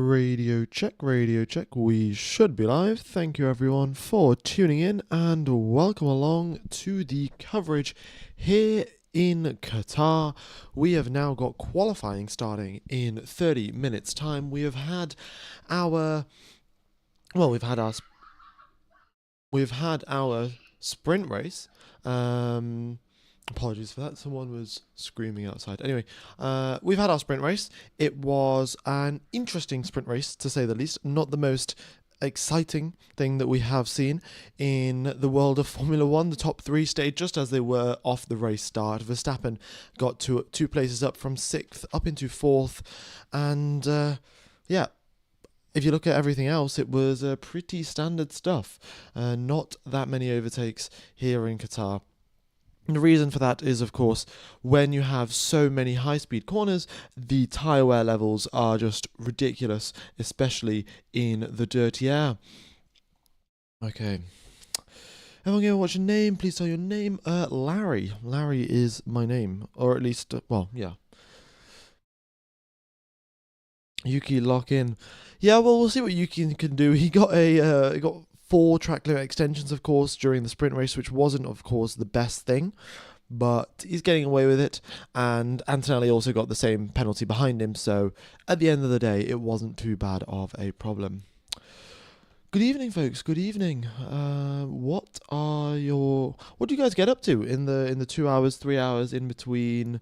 Radio check, radio check. We should be live. Thank you everyone for tuning in and welcome along to the coverage here in Qatar. We have now got qualifying starting in 30 minutes time. We have had our we've had our sprint race. Apologies for that. Someone was screaming outside. Anyway, we've had our sprint race. It was an interesting sprint race, to say the least. Not the most exciting thing that we have seen in the world of Formula One. The top three stayed just as they were off the race start. Verstappen got to two places up from 6th up into 4th. And, if you look at everything else, it was pretty standard stuff. Not that many overtakes here in Qatar. And the reason for that is, of course, when you have so many high-speed corners, the tyre wear levels are just ridiculous, especially in the dirty air. Okay. Everyone going to watch your name? Please tell your name. Larry. Larry is my name. Or at least, yeah. Yuki, lock in. Yeah, well, we'll see what Yuki can do. He got he got 4 track limit extensions, of course, during the sprint race, which wasn't, of course, the best thing, but he's getting away with it, and Antonelli also got the same penalty behind him, so at the end of the day, it wasn't too bad of a problem. Good evening, folks. Good evening. What do you guys get up to in the 2 hours, 3 hours in between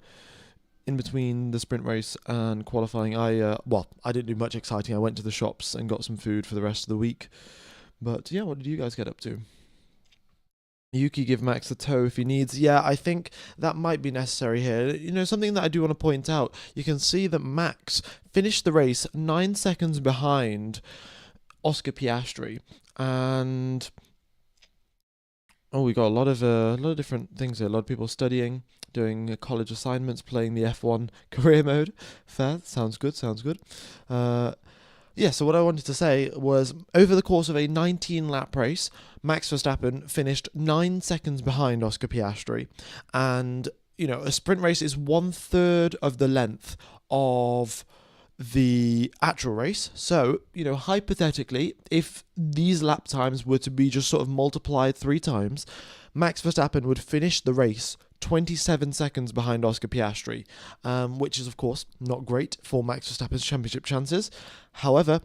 the sprint race and qualifying? I didn't do much exciting. I went to the shops and got some food for the rest of the week. But yeah, what did you guys get up to? Yuki, give Max a tow if he needs. Yeah, I think that might be necessary here. You know, something that I do want to point out, you can see that Max finished the race 9 seconds behind Oscar Piastri. And we got a lot of different things here. A lot of people studying, doing college assignments, playing the F1 career mode. Fair, sounds good. Yeah, so what I wanted to say was, over the course of a 19-lap race, Max Verstappen finished 9 seconds behind Oscar Piastri. And, you know, a sprint race is 1/3 of the length of the actual race. So, you know, hypothetically, if these lap times were to be just sort of multiplied 3 times, Max Verstappen would finish the race 27 seconds behind Oscar Piastri, which is, of course, not great for Max Verstappen's championship chances. However,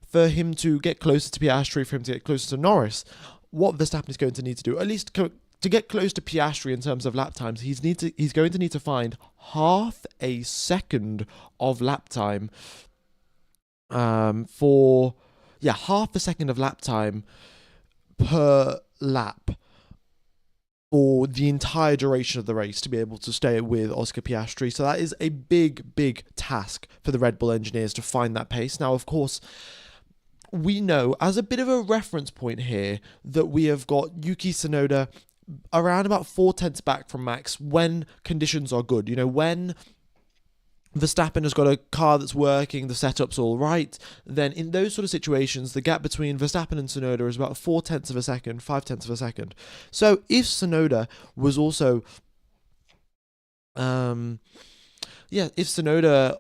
for him to get closer to Piastri, for him to get closer to Norris, what Verstappen is going to need to do, at least to get close to Piastri in terms of lap times, he's going to need to find half a second of lap time half a second of lap time per lap for the entire duration of the race to be able to stay with Oscar Piastri. So that is a big, big task for the Red Bull engineers to find that pace. Now, of course, we know, as a bit of a reference point here, that we have got Yuki Tsunoda around about 4/10 back from Max when conditions are good. You know, when Verstappen has got a car that's working, the setup's all right, then in those sort of situations, the gap between Verstappen and Tsunoda is about 4/10 of a second, 5/10 of a second. So if Tsunoda was also, if Tsunoda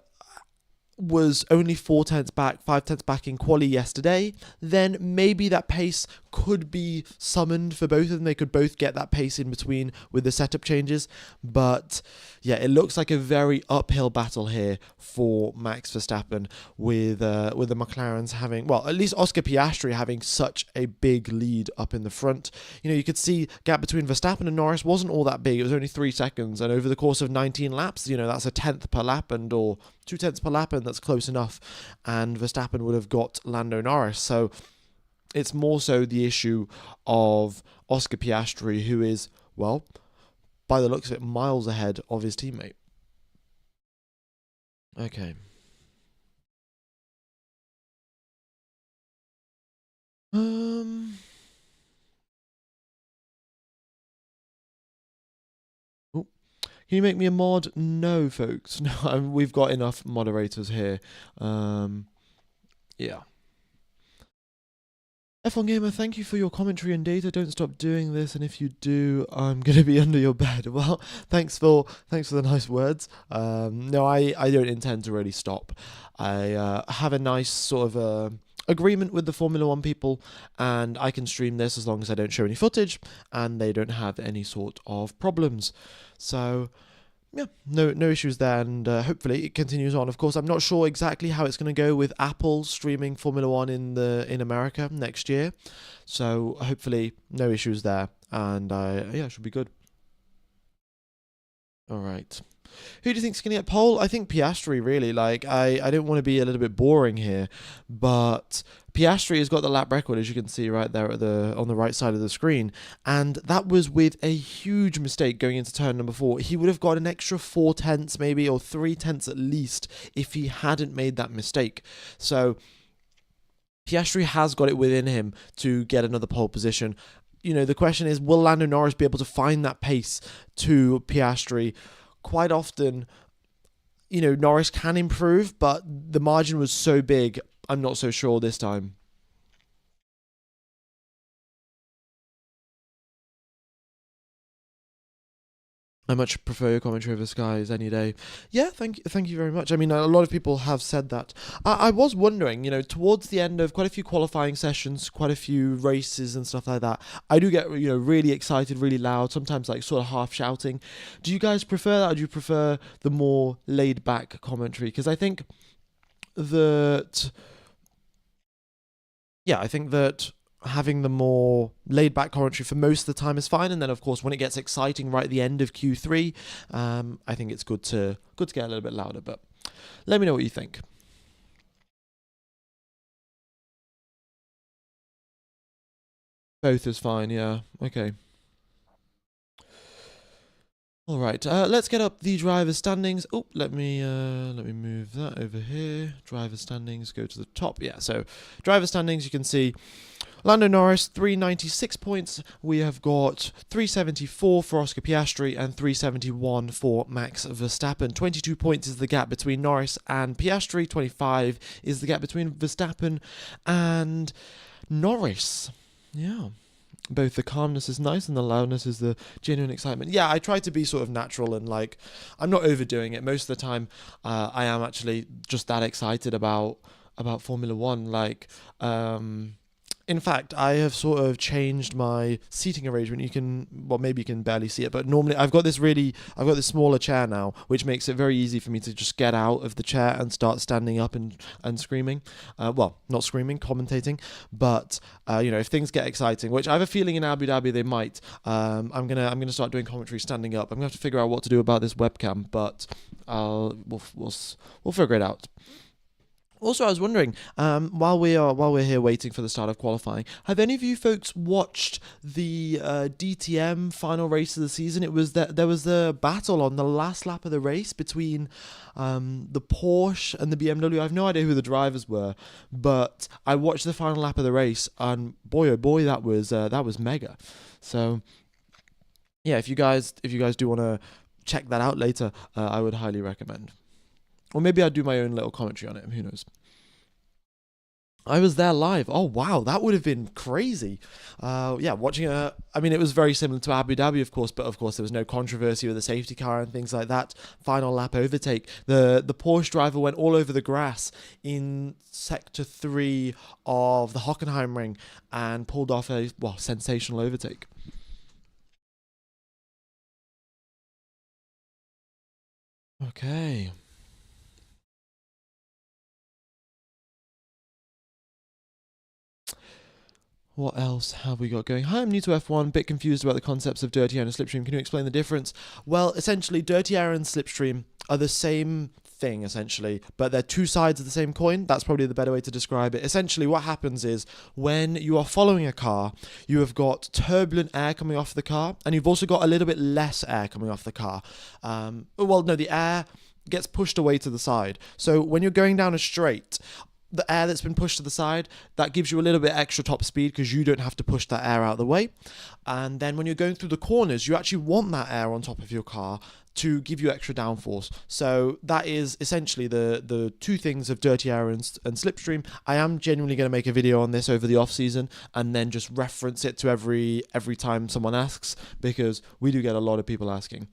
was only 4/10 back, 5/10 back in quali yesterday, then maybe that pace could be summoned for both of them. They could both get that pace in between with the setup changes. But yeah, it looks like a very uphill battle here for Max Verstappen with the McLarens having, well, at least Oscar Piastri having such a big lead up in the front. You know, you could see gap between Verstappen and Norris wasn't all that big. It was only 3 seconds. And over the course of 19 laps, you know, that's 1/10 per lap or 2/10 per lap, and that's close enough. And Verstappen would have got Lando Norris. So it's more so the issue of Oscar Piastri, who is, well, by the looks of it, miles ahead of his teammate. Okay. Can you make me a mod? No, folks. No, we've got enough moderators here. Yeah. F1 Gamer, thank you for your commentary and data. Don't stop doing this, and if you do, I'm gonna be under your bed. Well, thanks for the nice words. No, I don't intend to really stop. I have a nice sort of agreement with the Formula One people, and I can stream this as long as I don't show any footage and they don't have any sort of problems. So yeah, no issues there, and hopefully it continues on. Of course, I'm not sure exactly how it's going to go with Apple streaming Formula One in America next year, so hopefully no issues there, and yeah, it should be good. All right. Who do you think's going to get pole? I think Piastri, really. Like, I don't want to be a little bit boring here, but Piastri has got the lap record, as you can see right there on the right side of the screen, and that was with a huge mistake going into turn number 4. He would have got an extra 4 tenths maybe, or 3 tenths at least, if he hadn't made that mistake. So Piastri has got it within him to get another pole position. You know, the question is, will Lando Norris be able to find that pace to Piastri? Quite often, you know, Norris can improve, but the margin was so big, I'm not so sure this time. I much prefer your commentary over Skies any day. Yeah, thank you very much. I mean, a lot of people have said that. I was wondering, you know, towards the end of quite a few qualifying sessions, quite a few races and stuff like that, I do get, you know, really excited, really loud, sometimes like sort of half shouting. Do you guys prefer that, or do you prefer the more laid back commentary? Because I think that, yeah, I think that having the more laid back commentary for most of the time is fine, and then of course when it gets exciting right at the end of Q3, I think it's good to get a little bit louder. But let me know what you think. Both is fine, yeah. Okay. All right, let's get up the driver standings. Oh, let me move that over here. Driver standings, go to the top. Yeah, so driver standings, you can see Lando Norris, 396 points. We have got 374 for Oscar Piastri and 371 for Max Verstappen. 22 points is the gap between Norris and Piastri. 25 is the gap between Verstappen and Norris. Yeah. Both the calmness is nice and the loudness is the genuine excitement. Yeah, I try to be sort of natural and like, I'm not overdoing it. Most of the time, I am actually just that excited about Formula One. Like, in fact, I have sort of changed my seating arrangement. You can, well, maybe you can barely see it, but normally I've got this smaller chair now, which makes it very easy for me to just get out of the chair and start standing up and screaming. Well, not screaming, commentating. But you know, if things get exciting, which I have a feeling in Abu Dhabi they might, I'm gonna start doing commentary standing up. I'm gonna have to figure out what to do about this webcam, but we'll figure it out. Also, I was wondering, while we're here waiting for the start of qualifying, have any of you folks watched the DTM final race of the season? It was there was the battle on the last lap of the race between the Porsche and the BMW. I have no idea who the drivers were, but I watched the final lap of the race, and boy oh boy, that was mega. So yeah, if you guys do want to check that out later, I would highly recommend. Or maybe I'd do my own little commentary on it. Who knows? I was there live. Oh, wow. That would have been crazy. Yeah, watching it. I mean, it was very similar to Abu Dhabi, of course, but of course there was no controversy with the safety car and things like that. Final lap overtake. The Porsche driver went all over the grass in Sector 3 of the Hockenheim ring and pulled off a, well, sensational overtake. Okay. What else have we got going? Hi, I'm new to F1, bit confused about the concepts of dirty air and slipstream. Can you explain the difference? Well, essentially, dirty air and slipstream are the same thing, essentially, but they're two sides of the same coin. That's probably the better way to describe it. Essentially, what happens is when you are following a car, you have got turbulent air coming off the car, and you've also got a little bit less air coming off the car. Well, no, the air gets pushed away to the side. So when you're going down a straight, the air that's been pushed to the side, that gives you a little bit extra top speed because you don't have to push that air out of the way. And then when you're going through the corners, you actually want that air on top of your car to give you extra downforce. So that is essentially the two things of dirty air and slipstream. I am genuinely going to make a video on this over the off season and then just reference it to every time someone asks, because we do get a lot of people asking.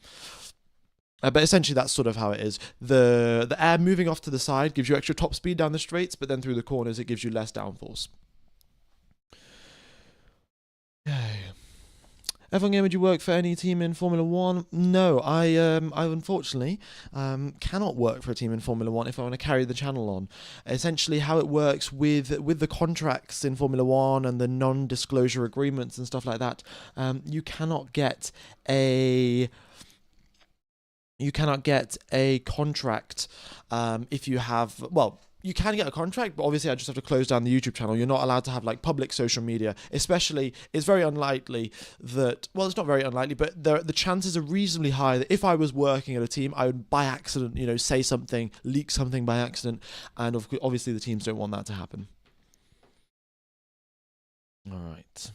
But essentially that's sort of how it is. The air moving off to the side gives you extra top speed down the straights, but then through the corners it gives you less downforce. Okay. F1 Gamer, do you work for any team in Formula 1? No, I unfortunately cannot work for a team in Formula 1 if I want to carry the channel on. Essentially how it works with the contracts in Formula 1 and the non-disclosure agreements and stuff like that, you cannot get a contract if you have, well, you can get a contract, but obviously I just have to close down the YouTube channel. You're not allowed to have like public social media, especially, it's very unlikely that, well, it's not very unlikely, but the chances are reasonably high that if I was working at a team, I would by accident, say something, leak something by accident, and obviously the teams don't want that to happen. All right.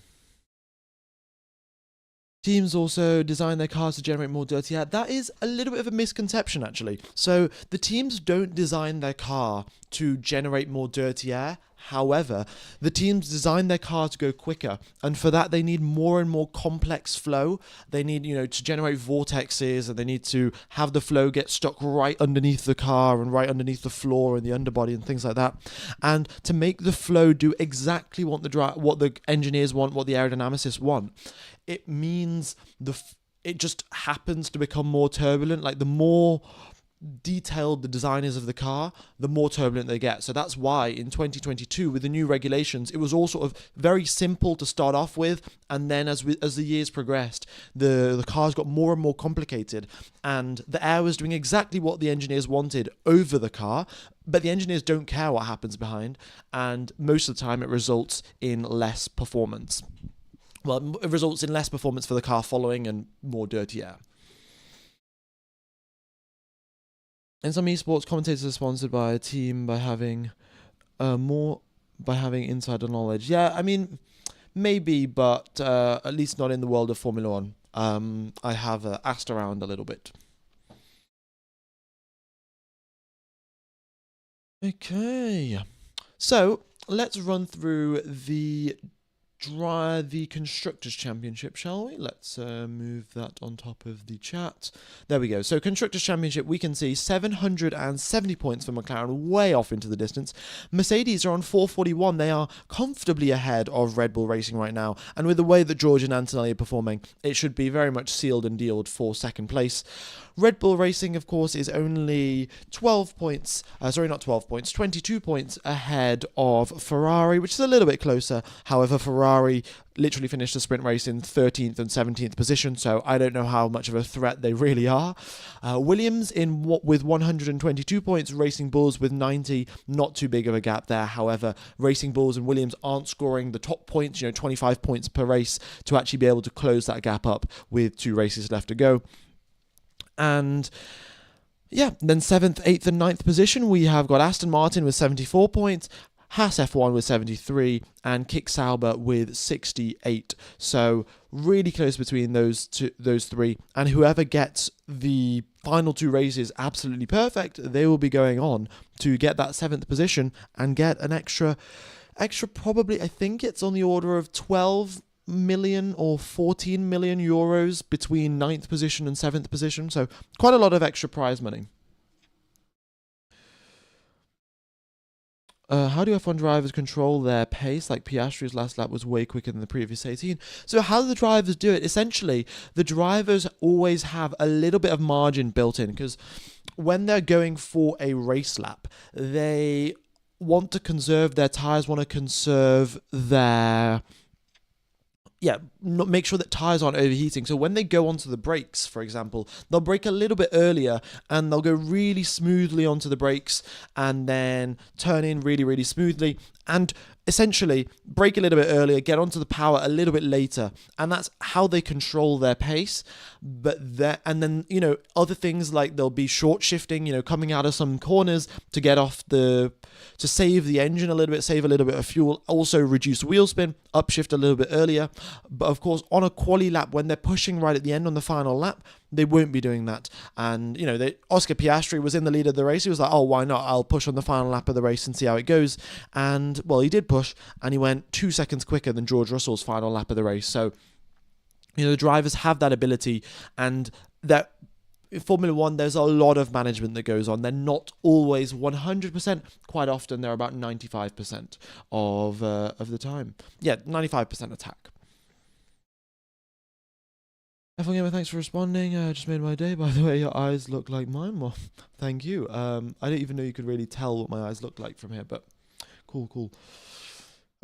Teams also design their cars to generate more dirty air. That is a little bit of a misconception, actually. So the teams don't design their car to generate more dirty air. However, the teams design their car to go quicker, and for that they need more and more complex flow. They need, to generate vortexes, and they need to have the flow get stuck right underneath the car and right underneath the floor and the underbody and things like that. And to make the flow do exactly what the engineers want, what the aerodynamicists want, it means it just happens to become more turbulent. Like the more detailed the design is of the car, the more turbulent they get. So that's why in 2022 with the new regulations, it was all sort of very simple to start off with, and then as the years progressed, the cars got more and more complicated, and the air was doing exactly what the engineers wanted over the car, but the engineers don't care what happens behind, and most of the time it results in less performance. Well, it results in less performance for the car following and more dirty air. In some esports, commentators are sponsored by a team by having insider knowledge. Yeah, I mean, maybe, but at least not in the world of Formula 1. I have asked around a little bit. Okay, so let's run through the Constructors Championship, shall we? Let's move that on top of the chat. There we go. So Constructors Championship, we can see 770 points for McLaren, way off into the distance. Mercedes are on 441. They are comfortably ahead of Red Bull Racing right now. And with the way that George and Antonelli are performing, it should be very much sealed and dealed for second place. Red Bull Racing, of course, is only 22 points ahead of Ferrari, which is a little bit closer. However, Ferrari literally finished the sprint race in 13th and 17th position, so I don't know how much of a threat they really are. Williams with 122 points, Racing Bulls with 90, not too big of a gap there. However, Racing Bulls and Williams aren't scoring the top points, 25 points per race, to actually be able to close that gap up with 2 races left to go. And yeah, then 7th, 8th and 9th position, we have got Aston Martin with 74 points, Haas F1 with 73, and Kick Sauber with 68. So really close between those three. And whoever gets the final 2 races absolutely perfect, they will be going on to get that 7th position and get an extra probably, I think it's on the order of 12 million or 14 million euros between 9th position and 7th position. So quite a lot of extra prize money. How do F1 drivers control their pace? Like Piastri's last lap was way quicker than the previous 18. So how do the drivers do it? Essentially, the drivers always have a little bit of margin built in, because when they're going for a race lap, they want to conserve their tyres, want to conserve their... make sure that tyres aren't overheating. So when they go onto the brakes, for example, they'll brake a little bit earlier and they'll go really smoothly onto the brakes and then turn in really, really smoothly. And essentially brake a little bit earlier, get onto the power a little bit later, and that's how they control their pace. And then, other things like there'll be short shifting, coming out of some corners to get off to save the engine a little bit, save a little bit of fuel, also reduce wheel spin, upshift a little bit earlier. But of course, on a quali lap, when they're pushing right at the end on the final lap, they won't be doing that. And, Oscar Piastri was in the lead of the race. He was like, oh, why not? I'll push on the final lap of the race and see how it goes. And, well, he did push, and he went 2 seconds quicker than George Russell's final lap of the race. So, the drivers have that ability, and that in Formula One, there's a lot of management that goes on. They're not always 100%. Quite often, they're about 95% of the time. Yeah, 95% attack. F1 Gamer, thanks for responding. Just made my day. By the way, your eyes look like mine. Well, thank you. I didn't even know you could really tell what my eyes look like from here, but cool.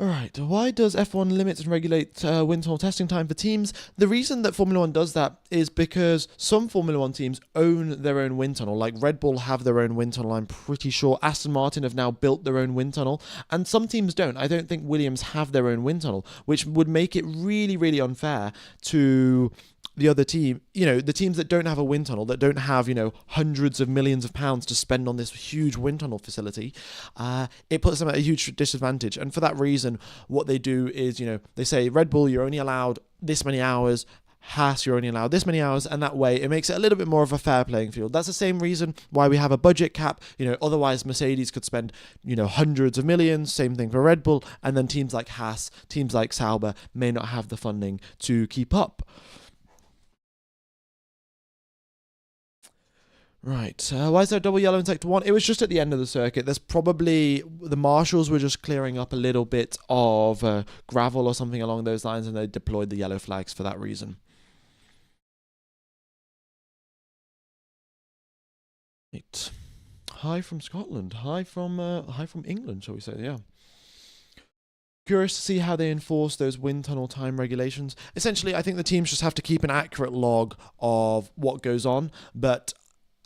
Alright, why does F1 limit and regulate wind tunnel testing time for teams? The reason that Formula 1 does that is because some Formula 1 teams own their own wind tunnel. Like Red Bull have their own wind tunnel, I'm pretty sure. Aston Martin have now built their own wind tunnel, and some teams don't. I don't think Williams have their own wind tunnel, which would make it really, really unfair to the other team, the teams that don't have a wind tunnel, that don't have, hundreds of millions of pounds to spend on this huge wind tunnel facility. It puts them at a huge disadvantage. And for that reason, what they do is, they say, Red Bull, you're only allowed this many hours. Haas, you're only allowed this many hours, and that way it makes it a little bit more of a fair playing field. That's the same reason why we have a budget cap. Otherwise Mercedes could spend, hundreds of millions, same thing for Red Bull, and then teams like Haas, teams like Sauber may not have the funding to keep up. Right, why is there a double yellow in Sector 1? It was just at the end of the circuit. There's probably, the marshals were just clearing up a little bit of gravel or something along those lines, and they deployed the yellow flags for that reason. Right. Hi from Scotland. Hi from England, shall we say, yeah. Curious to see how they enforce those wind tunnel time regulations. Essentially, I think the teams just have to keep an accurate log of what goes on, but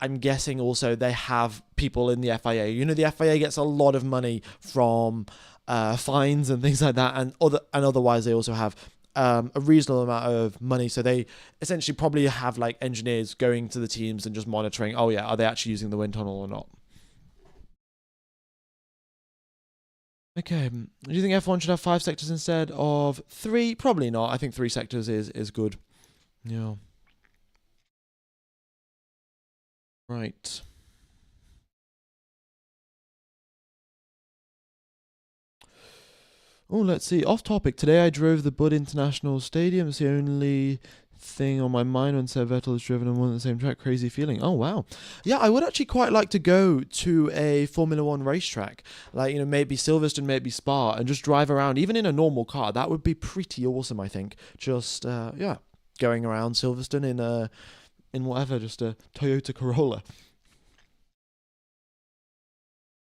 I'm guessing also they have people in the FIA. The FIA gets a lot of money from fines and things like that, and otherwise they also have a reasonable amount of money. So they essentially probably have like engineers going to the teams and just monitoring, oh yeah, are they actually using the wind tunnel or not? Okay, do you think F1 should have 5 sectors instead of 3? Probably not. I think 3 sectors is good. Yeah. Right. Oh, let's see. Off topic. Today I drove the Bud International Stadium. It's the only thing on my mind when Seb Vettel has driven and won the same track. Crazy feeling. Oh, wow. Yeah, I would actually quite like to go to a Formula One racetrack. Like, maybe Silverstone, maybe Spa, and just drive around, even in a normal car. That would be pretty awesome, I think. Just, going around Silverstone in whatever, just a Toyota Corolla.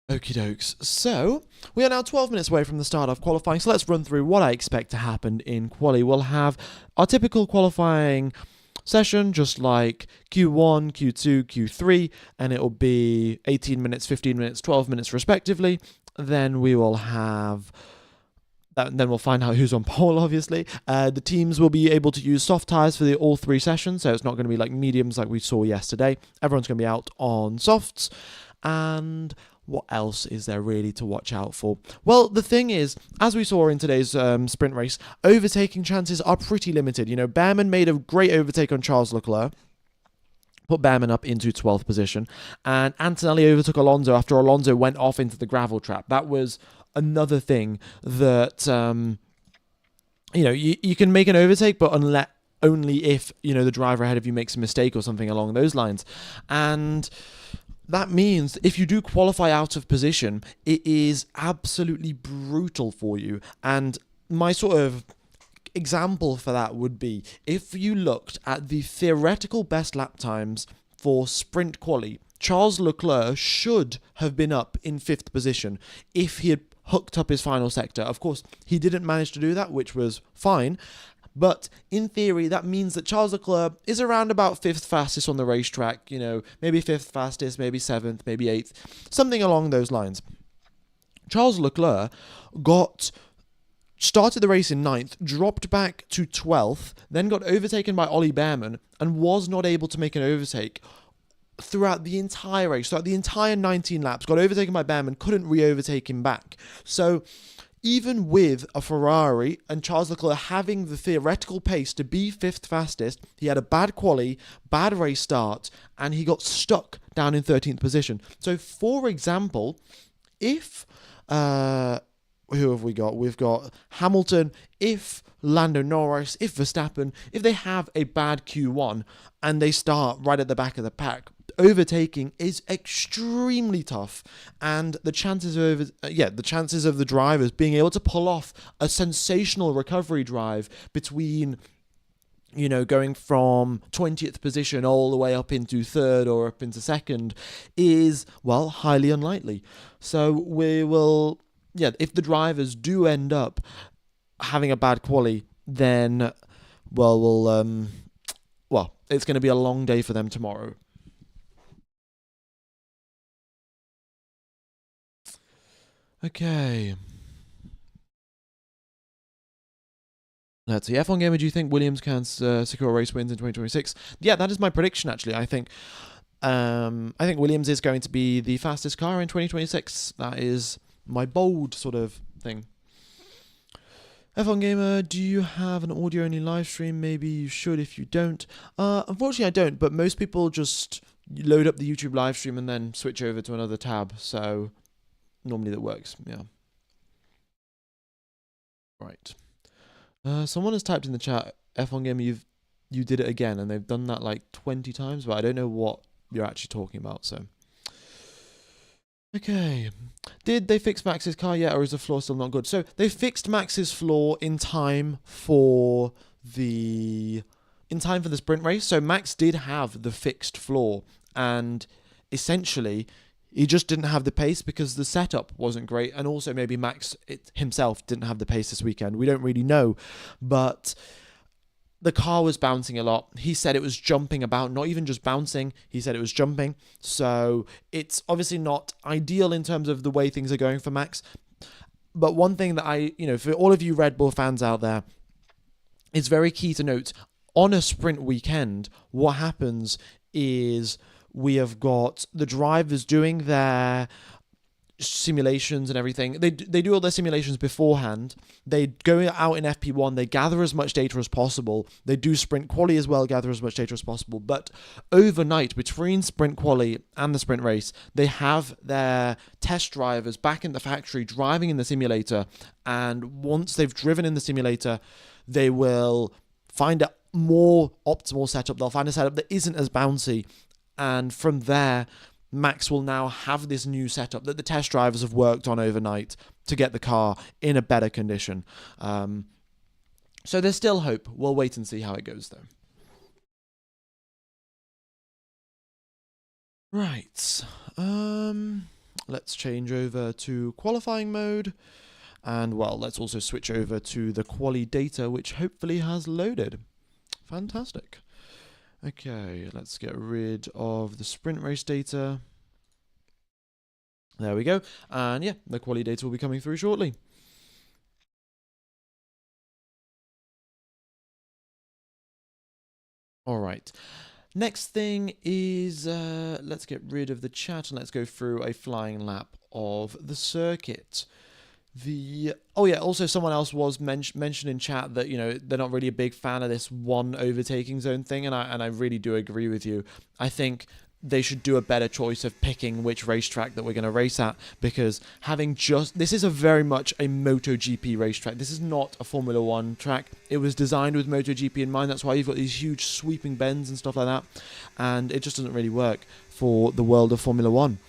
Okie dokes. So, we are now 12 minutes away from the start of qualifying, so let's run through what I expect to happen in quali. We'll have our typical qualifying session, just like Q1, Q2, Q3, and it'll be 18 minutes, 15 minutes, 12 minutes respectively. Then we will have... then we'll find out who's on pole, obviously. The teams will be able to use soft tyres for all 3 sessions, so it's not going to be like mediums like we saw yesterday. Everyone's going to be out on softs. And what else is there really to watch out for? Well, the thing is, as we saw in today's sprint race, overtaking chances are pretty limited. Behrman made a great overtake on Charles Leclerc, put Behrman up into 12th position, and Antonelli overtook Alonso after Alonso went off into the gravel trap. That was another thing that, you can make an overtake, but only if, the driver ahead of you makes a mistake or something along those lines. And that means if you do qualify out of position, it is absolutely brutal for you. And my sort of example for that would be if you looked at the theoretical best lap times for sprint quali, Charles Leclerc should have been up in 5th position if he had hooked up his final sector. Of course, he didn't manage to do that, which was fine. But in theory, that means that Charles Leclerc is around about 5th fastest on the racetrack, maybe 5th fastest, maybe 7th, maybe 8th, something along those lines. Charles Leclerc started the race in 9th, dropped back to 12th, then got overtaken by Ollie Behrman and was not able to make an overtake throughout the entire race, throughout the entire 19 laps, got overtaken by Behrman, couldn't re-overtake him back. So even with a Ferrari and Charles Leclerc having the theoretical pace to be 5th fastest, he had a bad quali, bad race start, and he got stuck down in 13th position. So for example, if who have we got? We've got Hamilton, if Lando Norris, if Verstappen, if they have a bad Q1 and they start right at the back of the pack, overtaking is extremely tough, and the chances of the drivers being able to pull off a sensational recovery drive between, you know, going from 20th position all the way up into 3rd or up into 2nd is, well, highly unlikely. So we will, if the drivers do end up having a bad quali, then, it's going to be a long day for them tomorrow. Okay. Let's see. F1 Gamer, do you think Williams can secure race wins in 2026? Yeah, that is my prediction, actually. I think Williams is going to be the fastest car in 2026. That is my bold sort of thing. F1 Gamer, do you have an audio-only live stream? Maybe you should if you don't. Unfortunately, I don't, but most people just load up the YouTube live stream and then switch over to another tab. So normally that works, yeah. Right. Someone has typed in the chat, F1 Gamer, you did it again, and they've done that like 20 times, but I don't know what you're actually talking about, so. Okay. Did they fix Max's car yet, or is the floor still not good? So they fixed Max's floor in time for the sprint race. So Max did have the fixed floor, and essentially he just didn't have the pace because the setup wasn't great, and also maybe Max himself didn't have the pace this weekend. We don't really know, but the car was bouncing a lot. He said it was jumping about, not even just bouncing. He said it was jumping. So it's obviously not ideal in terms of the way things are going for Max. But one thing that for all of you Red Bull fans out there, it's very key to note, on a sprint weekend, what happens is we have got the drivers doing their simulations and everything. They do all their simulations beforehand. They go out in FP1, they gather as much data as possible. They do sprint quali as well, gather as much data as possible. But overnight, between sprint quali and the sprint race, they have their test drivers back in the factory driving in the simulator. And once they've driven in the simulator, they will find a more optimal setup. They'll find a setup that isn't as bouncy. And from there, Max will now have this new setup that the test drivers have worked on overnight to get the car in a better condition. So there's still hope. We'll wait and see how it goes, though. Right. Let's change over to qualifying mode. And, well, let's also switch over to the quali data, which hopefully has loaded. Fantastic. Okay, let's get rid of the sprint race data. There we go. And yeah, the quali data will be coming through shortly. All right. Next thing is, let's get rid of the chat and let's go through a flying lap of the circuit. Also someone else was mentioned in chat that, they're not really a big fan of this one overtaking zone thing, and I really do agree with you. I think they should do a better choice of picking which racetrack that we're going to race at, because this is very much a MotoGP racetrack. This is not a Formula 1 track. It was designed with MotoGP in mind. That's why you've got these huge sweeping bends and stuff like that, and it just doesn't really work for the world of Formula 1.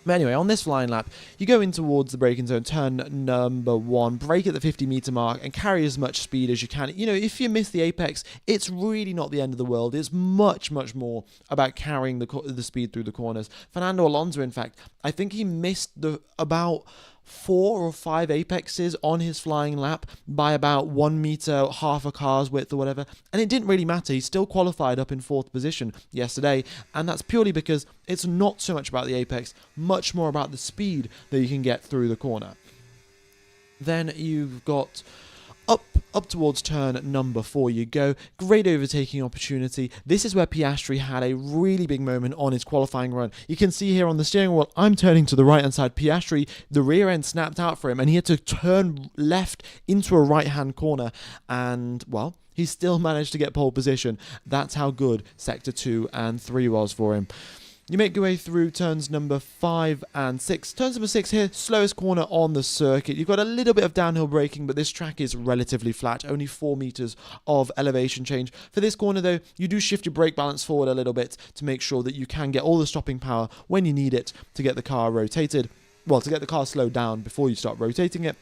But anyway, on this flying lap, you go in towards the braking zone, turn number 1, brake at the 50-meter mark, and carry as much speed as you can. If you miss the apex, it's really not the end of the world. It's much, much more about carrying the speed through the corners. Fernando Alonso, in fact, I think he missed about 4 or 5 apexes on his flying lap by about 1 meter, half a car's width or whatever, and it didn't really matter. He still qualified up in 4th position yesterday, and that's purely because it's not so much about the apex, much more about the speed that you can get through the corner. Then you've got up towards turn number 4 you go. Great overtaking opportunity. This is where Piastri had a really big moment on his qualifying run. You can see here on the steering wheel, I'm turning to the right hand side. Piastri, the rear end snapped out for him and he had to turn left into a right hand corner, and well, he still managed to get pole position. That's how good sector 2 and 3 was for him. You make your way through turns number 5 and 6. Turns number 6 here, slowest corner on the circuit. You've got a little bit of downhill braking, but this track is relatively flat, only 4 meters of elevation change. For this corner though, you do shift your brake balance forward a little bit to make sure that you can get all the stopping power when you need it to get the car rotated. Well, to get the car slowed down before you start rotating it.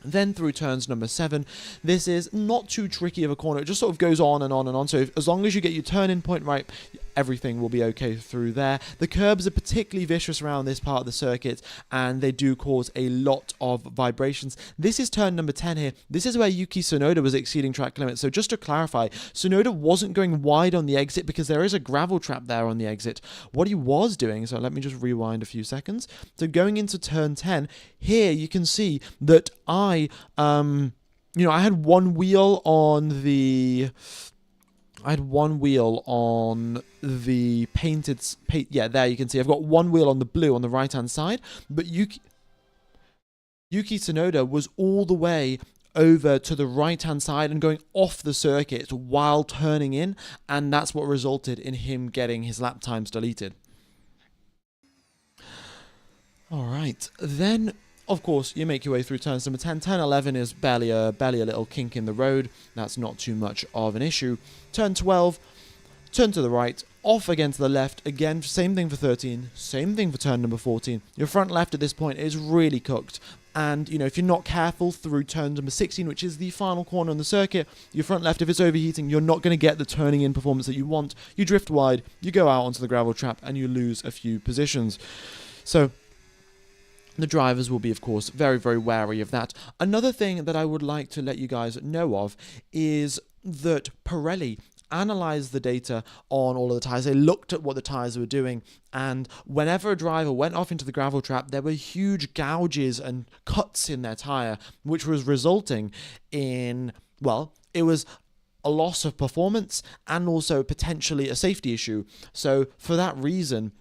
Then through turns number 7, this is not too tricky of a corner. It just sort of goes on and on and on. So as long as you get your turn-in point right, everything will be okay through there. The curbs are particularly vicious around this part of the circuit, and they do cause a lot of vibrations. This is turn number 10 here. This is where Yuki Tsunoda was exceeding track limits. So just to clarify, Tsunoda wasn't going wide on the exit because there is a gravel trap there on the exit. What he was doing, so let me just rewind a few seconds. So going into turn 10, here you can see that I had one wheel on the painted, yeah, there you can see I've got one wheel on the blue on the right hand side, but Yuki Tsunoda was all the way over to the right hand side and going off the circuit while turning in, and that's what resulted in him getting his lap times deleted. All right, then of course, you make your way through turns number 10. Turn 11 is barely a little kink in the road. That's not too much of an issue. Turn 12, turn to the right, off again to the left. Again, same thing for 13, same thing for turn number 14. Your front left at this point is really cooked. And, if you're not careful through turn number 16, which is the final corner on the circuit, your front left, if it's overheating, you're not going to get the turning in performance that you want. You drift wide, you go out onto the gravel trap, and you lose a few positions. So the drivers will be, of course, very, very wary of that. Another thing that I would like to let you guys know of is that Pirelli analysed the data on all of the tyres. They looked at what the tyres were doing, and whenever a driver went off into the gravel trap, there were huge gouges and cuts in their tyre, which was resulting in, well, it was a loss of performance and also potentially a safety issue. So for that reason,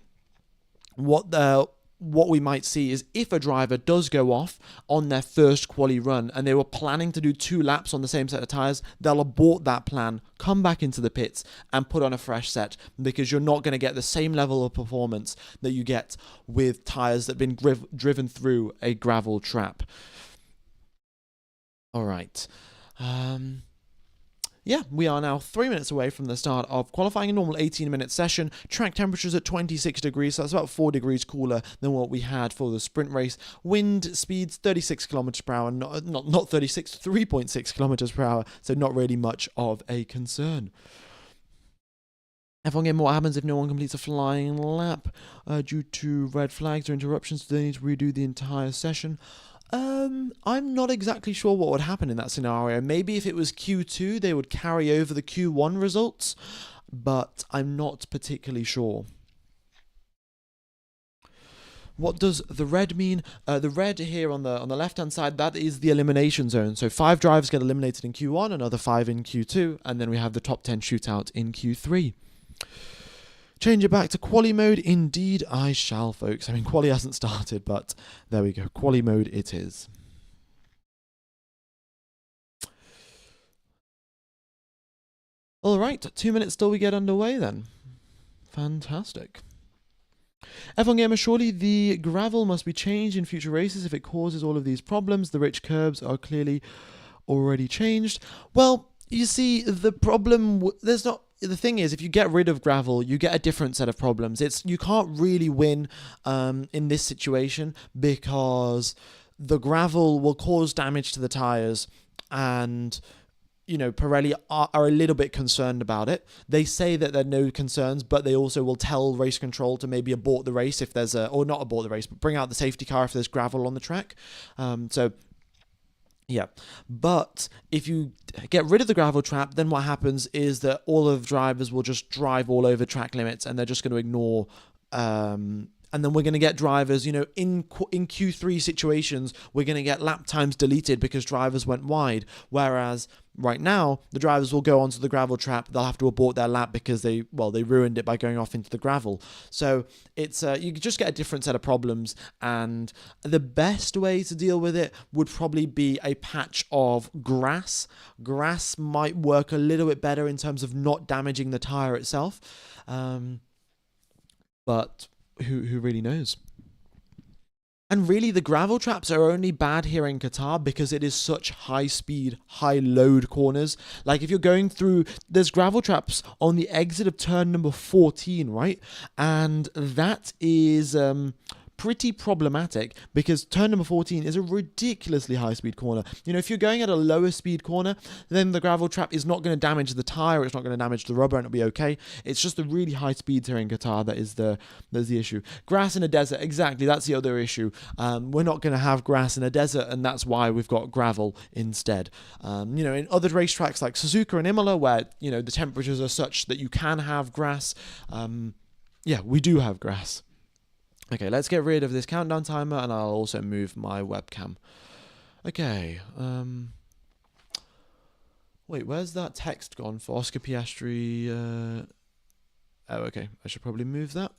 what we might see is if a driver does go off on their first quali run and they were planning to do 2 laps on the same set of tyres, they'll abort that plan, come back into the pits and put on a fresh set, because you're not going to get the same level of performance that you get with tyres that have been driven through a gravel trap. All right. Yeah, we are now 3 minutes away from the start of qualifying, a normal 18-minute session. Track temperatures at 26 degrees, so that's about 4 degrees cooler than what we had for the sprint race. Wind speeds 36 kilometers per hour, not 36, 3.6 kilometers per hour, so not really much of a concern. F1 game, what happens if no one completes a flying lap due to red flags or interruptions? Do they need to redo the entire session? I'm not exactly sure what would happen in that scenario. Maybe if it was Q2, they would carry over the Q1 results, but I'm not particularly sure. What does the red mean? The red here on the left-hand side, that is the elimination zone. So 5 drivers get eliminated in Q1, another 5 in Q2, and then we have the top 10 shootout in Q3. Change it back to quali mode. Indeed, I shall, folks. I mean, quali hasn't started, but there we go. Quali mode it is. All right, 2 minutes till we get underway then. Fantastic. F1 Gamer, surely the gravel must be changed in future races if it causes all of these problems. The rich curbs are clearly already changed. Well, you see, the problem, the thing is, if you get rid of gravel, you get a different set of problems. You can't really win in this situation because the gravel will cause damage to the tyres, and Pirelli are a little bit concerned about it. They say that there are no concerns, but they also will tell race control to maybe abort the race if there's or not abort the race, but bring out the safety car if there's gravel on the track. Yeah, but if you get rid of the gravel trap, then what happens is that all of the drivers will just drive all over track limits, and they're just going to ignore. And then we're going to get drivers, in Q3 situations, we're going to get lap times deleted because drivers went wide. Whereas right now, the drivers will go onto the gravel trap. They'll have to abort their lap because they ruined it by going off into the gravel. So it's you just get a different set of problems. And the best way to deal with it would probably be a patch of grass. Grass might work a little bit better in terms of not damaging the tire itself. But who really knows? And really, the gravel traps are only bad here in Qatar because it is such high speed, high load corners. Like if you're going through, there's gravel traps on the exit of turn number 14, right? And that is pretty problematic because turn number 14 is a ridiculously high speed corner. If you're going at a lower speed corner, then the gravel trap is not going to damage the tire, it's not going to damage the rubber, and it'll be okay. It's just the really high speeds here in Qatar that's the issue. Grass in a desert, exactly, that's the other issue. We're not going to have grass in a desert, and that's why we've got gravel instead. In other racetracks like Suzuka and Imola, where the temperatures are such that you can have grass, we do have grass. Okay, let's get rid of this countdown timer, and I'll also move my webcam. Okay. Wait, where's that text gone for Oscar Piastri? Oh, okay. I should probably move that.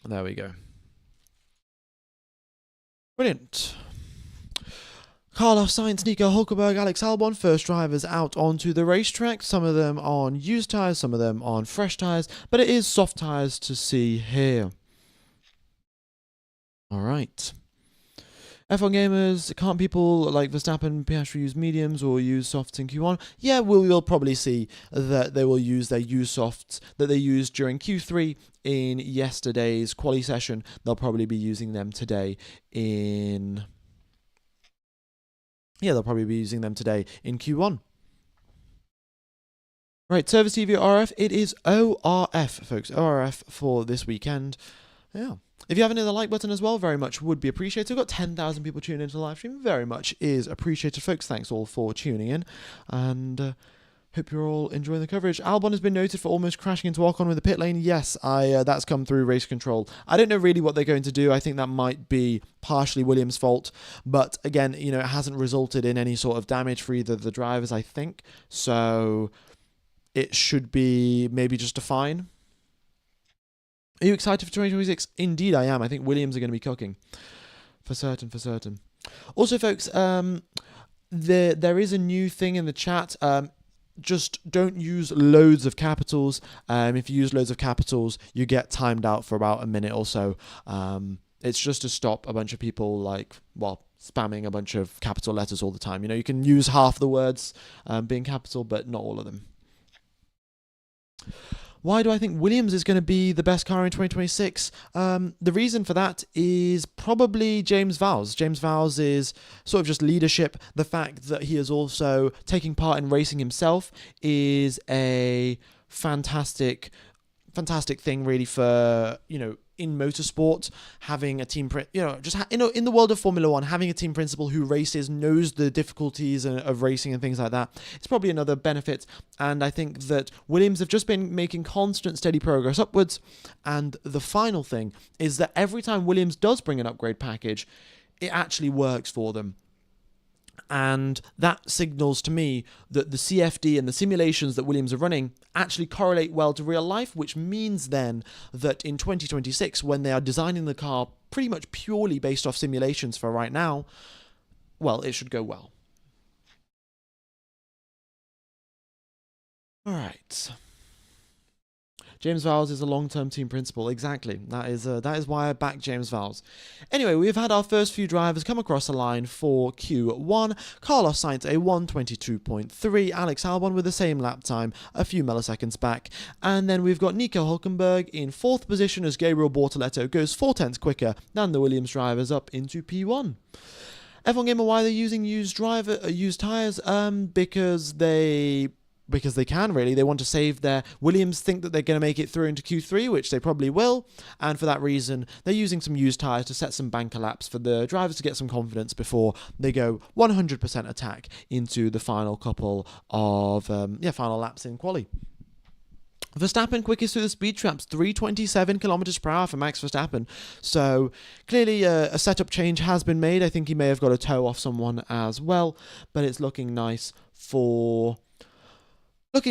There we go. Brilliant. Carlos Sainz, Nico Hülkenberg, Alex Albon, first drivers out onto the racetrack. Some of them on used tyres, some of them on fresh tyres, but it is soft tyres to see here. All right. F1 gamers, can't people like Verstappen, Piastri use mediums or use softs in Q1? Yeah, we'll probably see that they will use their used softs that they used during Q3 in yesterday's quali session. They'll probably be using them today in... Yeah, they'll probably be using them today in Q1. Right, Service TV RF. It is ORF, folks. ORF for this weekend. Yeah. If you haven't hit the like button as well, very much would be appreciated. We've got 10,000 people tuning into the live stream. Very much is appreciated, folks. Thanks all for tuning in. And hope you're all enjoying the coverage. Albon has been noted for almost crashing into Ocon with the pit lane. Yes, that's come through race control. I don't know really what they're going to do. I think that might be partially Williams' fault. But again, it hasn't resulted in any sort of damage for either of the drivers, I think. So it should be maybe just a fine. Are you excited for 2026? Indeed, I am. I think Williams are going to be cooking. For certain. Also, folks, there is a new thing in the chat. Just don't use loads of capitals. If you use loads of capitals, you get timed out for about a minute or so. It's just to stop a bunch of people spamming a bunch of capital letters all the time. You can use half the words being capital, but not all of them. Why do I think Williams is going to be the best car in 2026? The reason for that is probably James Vowles. James Vowles is sort of just leadership. The fact that he is also taking part in racing himself is a fantastic thing, really, for, in motorsport, having a team, in the world of Formula One, having a team principal who races, knows the difficulties of racing and things like that. It's probably another benefit. And I think that Williams have just been making constant, steady progress upwards. And the final thing is that every time Williams does bring an upgrade package, it actually works for them. And that signals to me that the CFD and the simulations that Williams are running actually correlate well to real life, which means then that in 2026, when they are designing the car pretty much purely based off simulations for right now, well, it should go well. All right. James Vowles is a long-term team principal. Exactly. That is why I back James Vowles. Anyway, we've had our first few drivers come across the line for Q1. Carlos Sainz a 1:22.3. Alex Albon with the same lap time, a few milliseconds back. And then we've got Nico Hülkenberg in 4th position as Gabriel Bortoleto goes 4/10 quicker than the Williams drivers up into P1. F1 Gamer, why they're using used tyres? Because they can, really. They want to save their... Williams think that they're going to make it through into Q3, which they probably will, and for that reason, they're using some used tyres to set some banker laps for the drivers to get some confidence before they go 100% attack into the final couple of, final laps in quali. Verstappen quickest through the speed traps, 327 kilometers per hour for Max Verstappen. So clearly a setup change has been made. I think he may have got a toe off someone as well, but it's looking nice for Max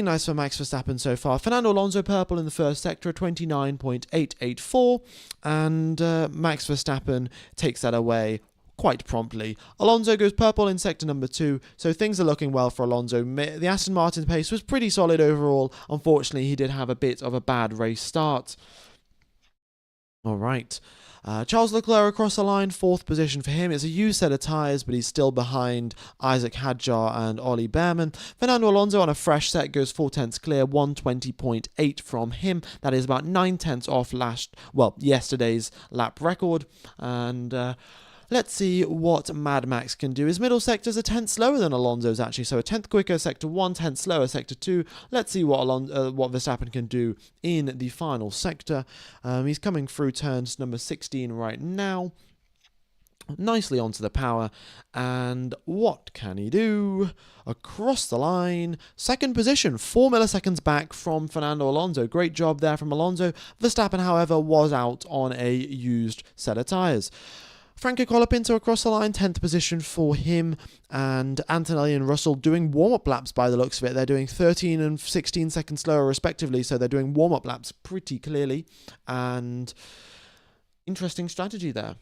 Verstappen so far. Fernando Alonso purple in the first sector, 29.884, and Max Verstappen takes that away quite promptly. Alonso goes purple in sector number 2, so things are looking well for Alonso. The Aston Martin pace was pretty solid overall. Unfortunately, he did have a bit of a bad race start. All right. Charles Leclerc across the line, 4th position for him. It's a used set of tyres, but he's still behind Isaac Hadjar and Ollie Behrman. Fernando Alonso on a fresh set goes 4 tenths clear, 120.8 from him. That is about 9 tenths off yesterday's lap record. And let's see what Mad Max can do. His middle sector is a tenth slower than Alonso's, actually. So a tenth quicker, sector 1, 10th slower, sector 2. Let's see what Verstappen can do in the final sector. He's coming through turns number 16 right now. Nicely onto the power. And what can he do? Across the line. 2nd position, 4 milliseconds back from Fernando Alonso. Great job there from Alonso. Verstappen, however, was out on a used set of tyres. Franco Colapinto across the line, 10th position for him, and Antonelli and Russell doing warm-up laps by the looks of it. They're doing 13 and 16 seconds slower respectively, so they're doing warm-up laps pretty clearly, and interesting strategy there.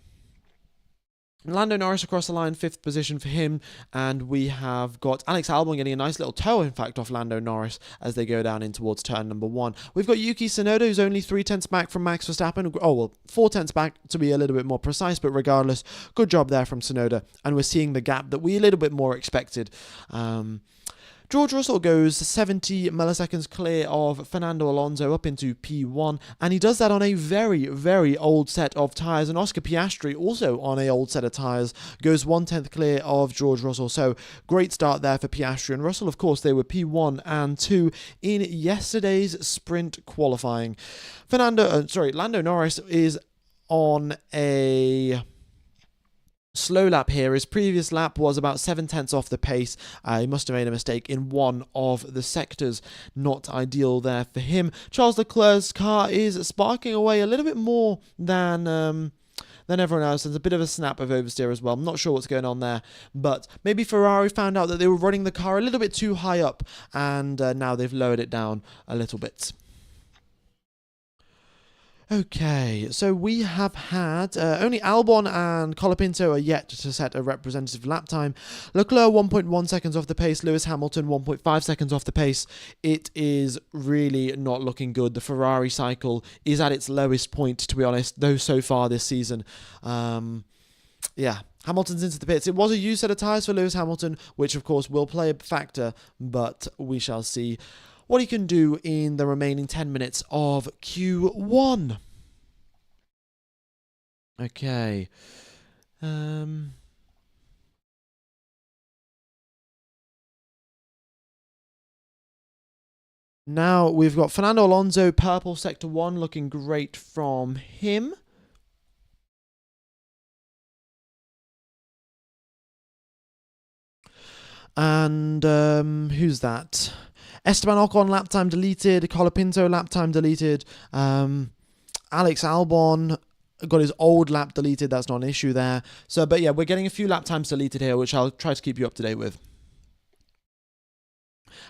Lando Norris across the line, 5th position for him, and we have got Alex Albon getting a nice little toe, in fact, off Lando Norris as they go down in towards turn number 1. We've got Yuki Tsunoda, who's only 3 tenths back from Max Verstappen. 4 tenths back to be a little bit more precise, but regardless, good job there from Tsunoda, and we're seeing the gap that we a little bit more expected. George Russell goes 70 milliseconds clear of Fernando Alonso up into P1, and he does that on a very, very old set of tyres, and Oscar Piastri, also on a old set of tyres, goes 1/10 clear of George Russell, so great start there for Piastri and Russell. Of course, they were P1 and 2 in yesterday's sprint qualifying. Lando Norris is on a slow lap here. His previous lap was about 7 tenths off the pace. He must have made a mistake in one of the sectors. Not ideal there for him. Charles Leclerc's car is sparking away a little bit more than everyone else. There's a bit of a snap of oversteer as well. I'm not sure what's going on there, but maybe Ferrari found out that they were running the car a little bit too high up, and now they've lowered it down a little bit. Okay, so we have had only Albon and Colapinto are yet to set a representative lap time. Leclerc 1.1 seconds off the pace, Lewis Hamilton 1.5 seconds off the pace. It is really not looking good. The Ferrari cycle is at its lowest point, to be honest, though so far this season. Yeah, Hamilton's into the pits. It was a used set of tyres for Lewis Hamilton, which of course will play a factor, but we shall see what he can do in the remaining 10 minutes of Q1. Okay. Now we've got Fernando Alonso, purple sector 1, looking great from him. And who's that? Esteban Ocon, lap time deleted. Colapinto, lap time deleted. Alex Albon got his old lap deleted. That's not an issue there. So, but yeah, we're getting a few lap times deleted here, which I'll try to keep you up to date with.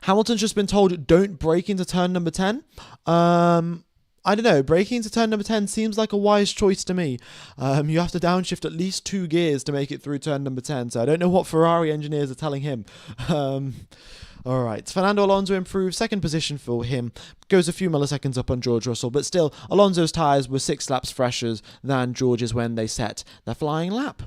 Hamilton's just been told, don't break into turn number 10. I don't know, breaking into turn number 10 seems like a wise choice to me. You have to downshift at least 2 gears to make it through turn number 10, so I don't know what Ferrari engineers are telling him. Alright, Fernando Alonso improves, 2nd position for him, goes a few milliseconds up on George Russell, but still, Alonso's tyres were 6 laps fresher than George's when they set their flying lap.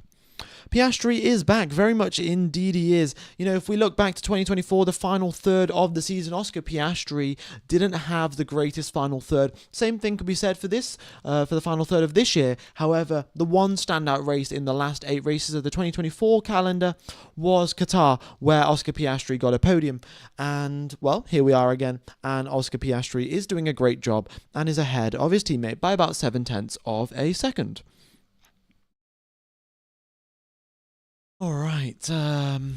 Piastri is back, very much indeed he is. You know, if we look back to 2024, the final third of the season, Oscar Piastri didn't have the greatest final third. Same thing could be said for the final third of this year. However, the one standout race in the last 8 races of the 2024 calendar was Qatar, where Oscar Piastri got a podium. And, well, here we are again, and Oscar Piastri is doing a great job and is ahead of his teammate by about 0.7 of a second. All right. Okie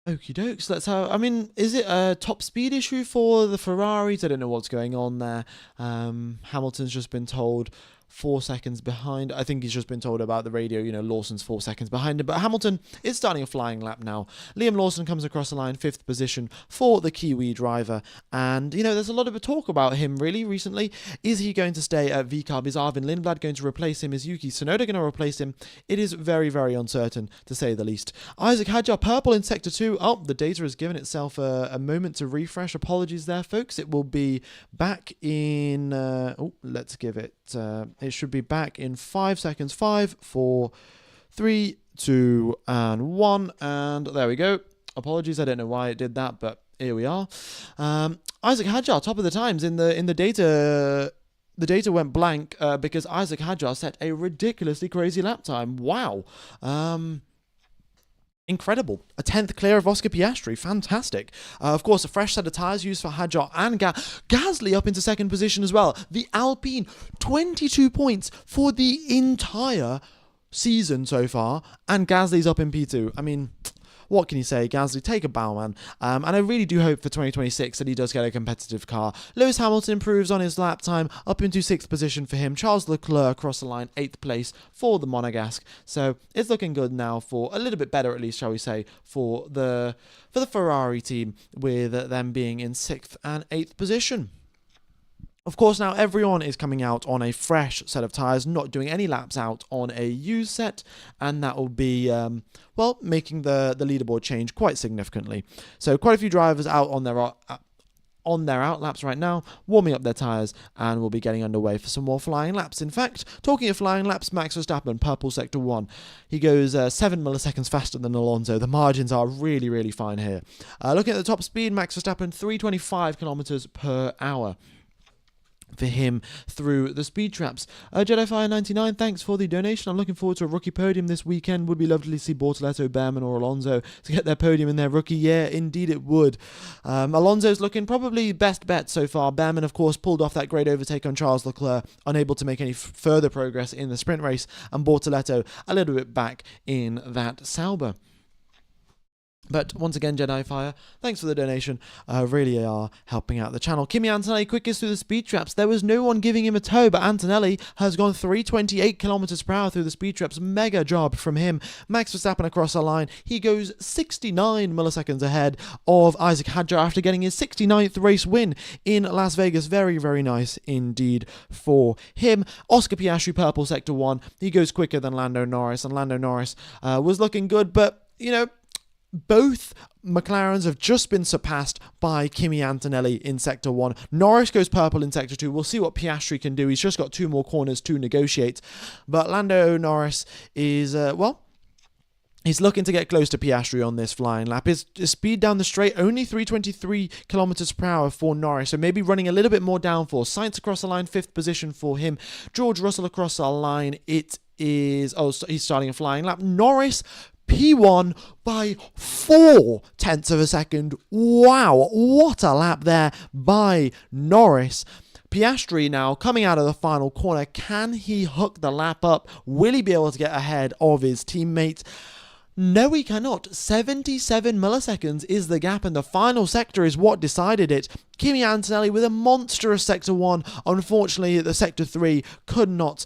dokes. That's how. I mean, is it a top speed issue for the Ferraris? I don't know what's going on there. Hamilton's just been told 4 seconds behind. I think he's just been told about the radio, you know, Lawson's 4 seconds behind him. But Hamilton is starting a flying lap now. Liam Lawson comes across the line, 5th position for the Kiwi driver. And, you know, there's a lot of talk about him really recently. Is he going to stay at VCARB? Is Arvin Lindblad going to replace him? Is Yuki Tsunoda going to replace him? It is very, very uncertain, to say the least. Isaac Hadjar, purple in Sector 2. Oh, the data has given itself a moment to refresh. Apologies there, folks. It will be back in... let's give it... it should be back in 5 seconds. 5, 4, 3, 2, and 1. And there we go. Apologies, I don't know why it did that, but here we are. Isaac Hadjar, top of the times in the data. The data went blank because Isaac Hadjar set a ridiculously crazy lap time. Wow. Incredible. A 10th clear of Oscar Piastri. Fantastic. Of course, a fresh set of tyres used for Hadjar and Gasly up into 2nd position as well. The Alpine, 22 points for the entire season so far. And Gasly's up in P2. I mean, what can you say? Gasly, take a bow, man. And I really do hope for 2026 that he does get a competitive car. Lewis Hamilton improves on his lap time, up into 6th position for him. Charles Leclerc across the line, 8th place for the Monegasque. So it's looking good now for a little bit better, at least, shall we say, for the Ferrari team, with them being in 6th and 8th position. Of course, now everyone is coming out on a fresh set of tyres, not doing any laps out on a used set, and that will be, well, making the leaderboard change quite significantly. So quite a few drivers out on their out laps right now, warming up their tyres, and we'll be getting underway for some more flying laps. In fact, talking of flying laps, Max Verstappen, purple sector 1. He goes 7 milliseconds faster than Alonso. The margins are really, really fine here. Looking at the top speed, Max Verstappen, 325 kilometers per hour. For him through the speed traps. JediFire99, thanks for the donation. I'm looking forward to a rookie podium this weekend. Would be lovely to see Bortoleto, Behrman or Alonso to get their podium in their rookie. Yeah, indeed it would. Alonso's looking probably best bet so far. Behrman, of course, pulled off that great overtake on Charles Leclerc, unable to make any further progress in the sprint race, and Bortoleto a little bit back in that Sauber. But once again, Jedi Fire, thanks for the donation. Really are helping out the channel. Kimi Antonelli quickest through the speed traps. There was no one giving him a tow, but Antonelli has gone 328 kilometers per hour through the speed traps. Mega job from him. Max Verstappen across the line. He goes 69 milliseconds ahead of Isaac Hadjar after getting his 69th race win in Las Vegas. Very, very nice indeed for him. Oscar Piastri, purple sector 1. He goes quicker than Lando Norris, and Lando Norris was looking good, but, you know, both McLarens have just been surpassed by Kimi Antonelli in Sector 1. Norris goes purple in Sector 2. We'll see what Piastri can do. He's just got 2 more corners to negotiate. But Lando Norris is, he's looking to get close to Piastri on this flying lap. His speed down the straight, only 323 kilometers per hour for Norris, so maybe running a little bit more downforce. Sainz across the line, 5th position for him. George Russell across the line. It is, he's starting a flying lap. Norris P1 by 0.4 of a second. Wow, what a lap there by Norris. Piastri now coming out of the final corner. Can he hook the lap up? Will he be able to get ahead of his teammate? No, he cannot. 77 milliseconds is the gap, and the final sector is what decided it. Kimi Antonelli with a monstrous Sector 1. Unfortunately, the Sector 3 could not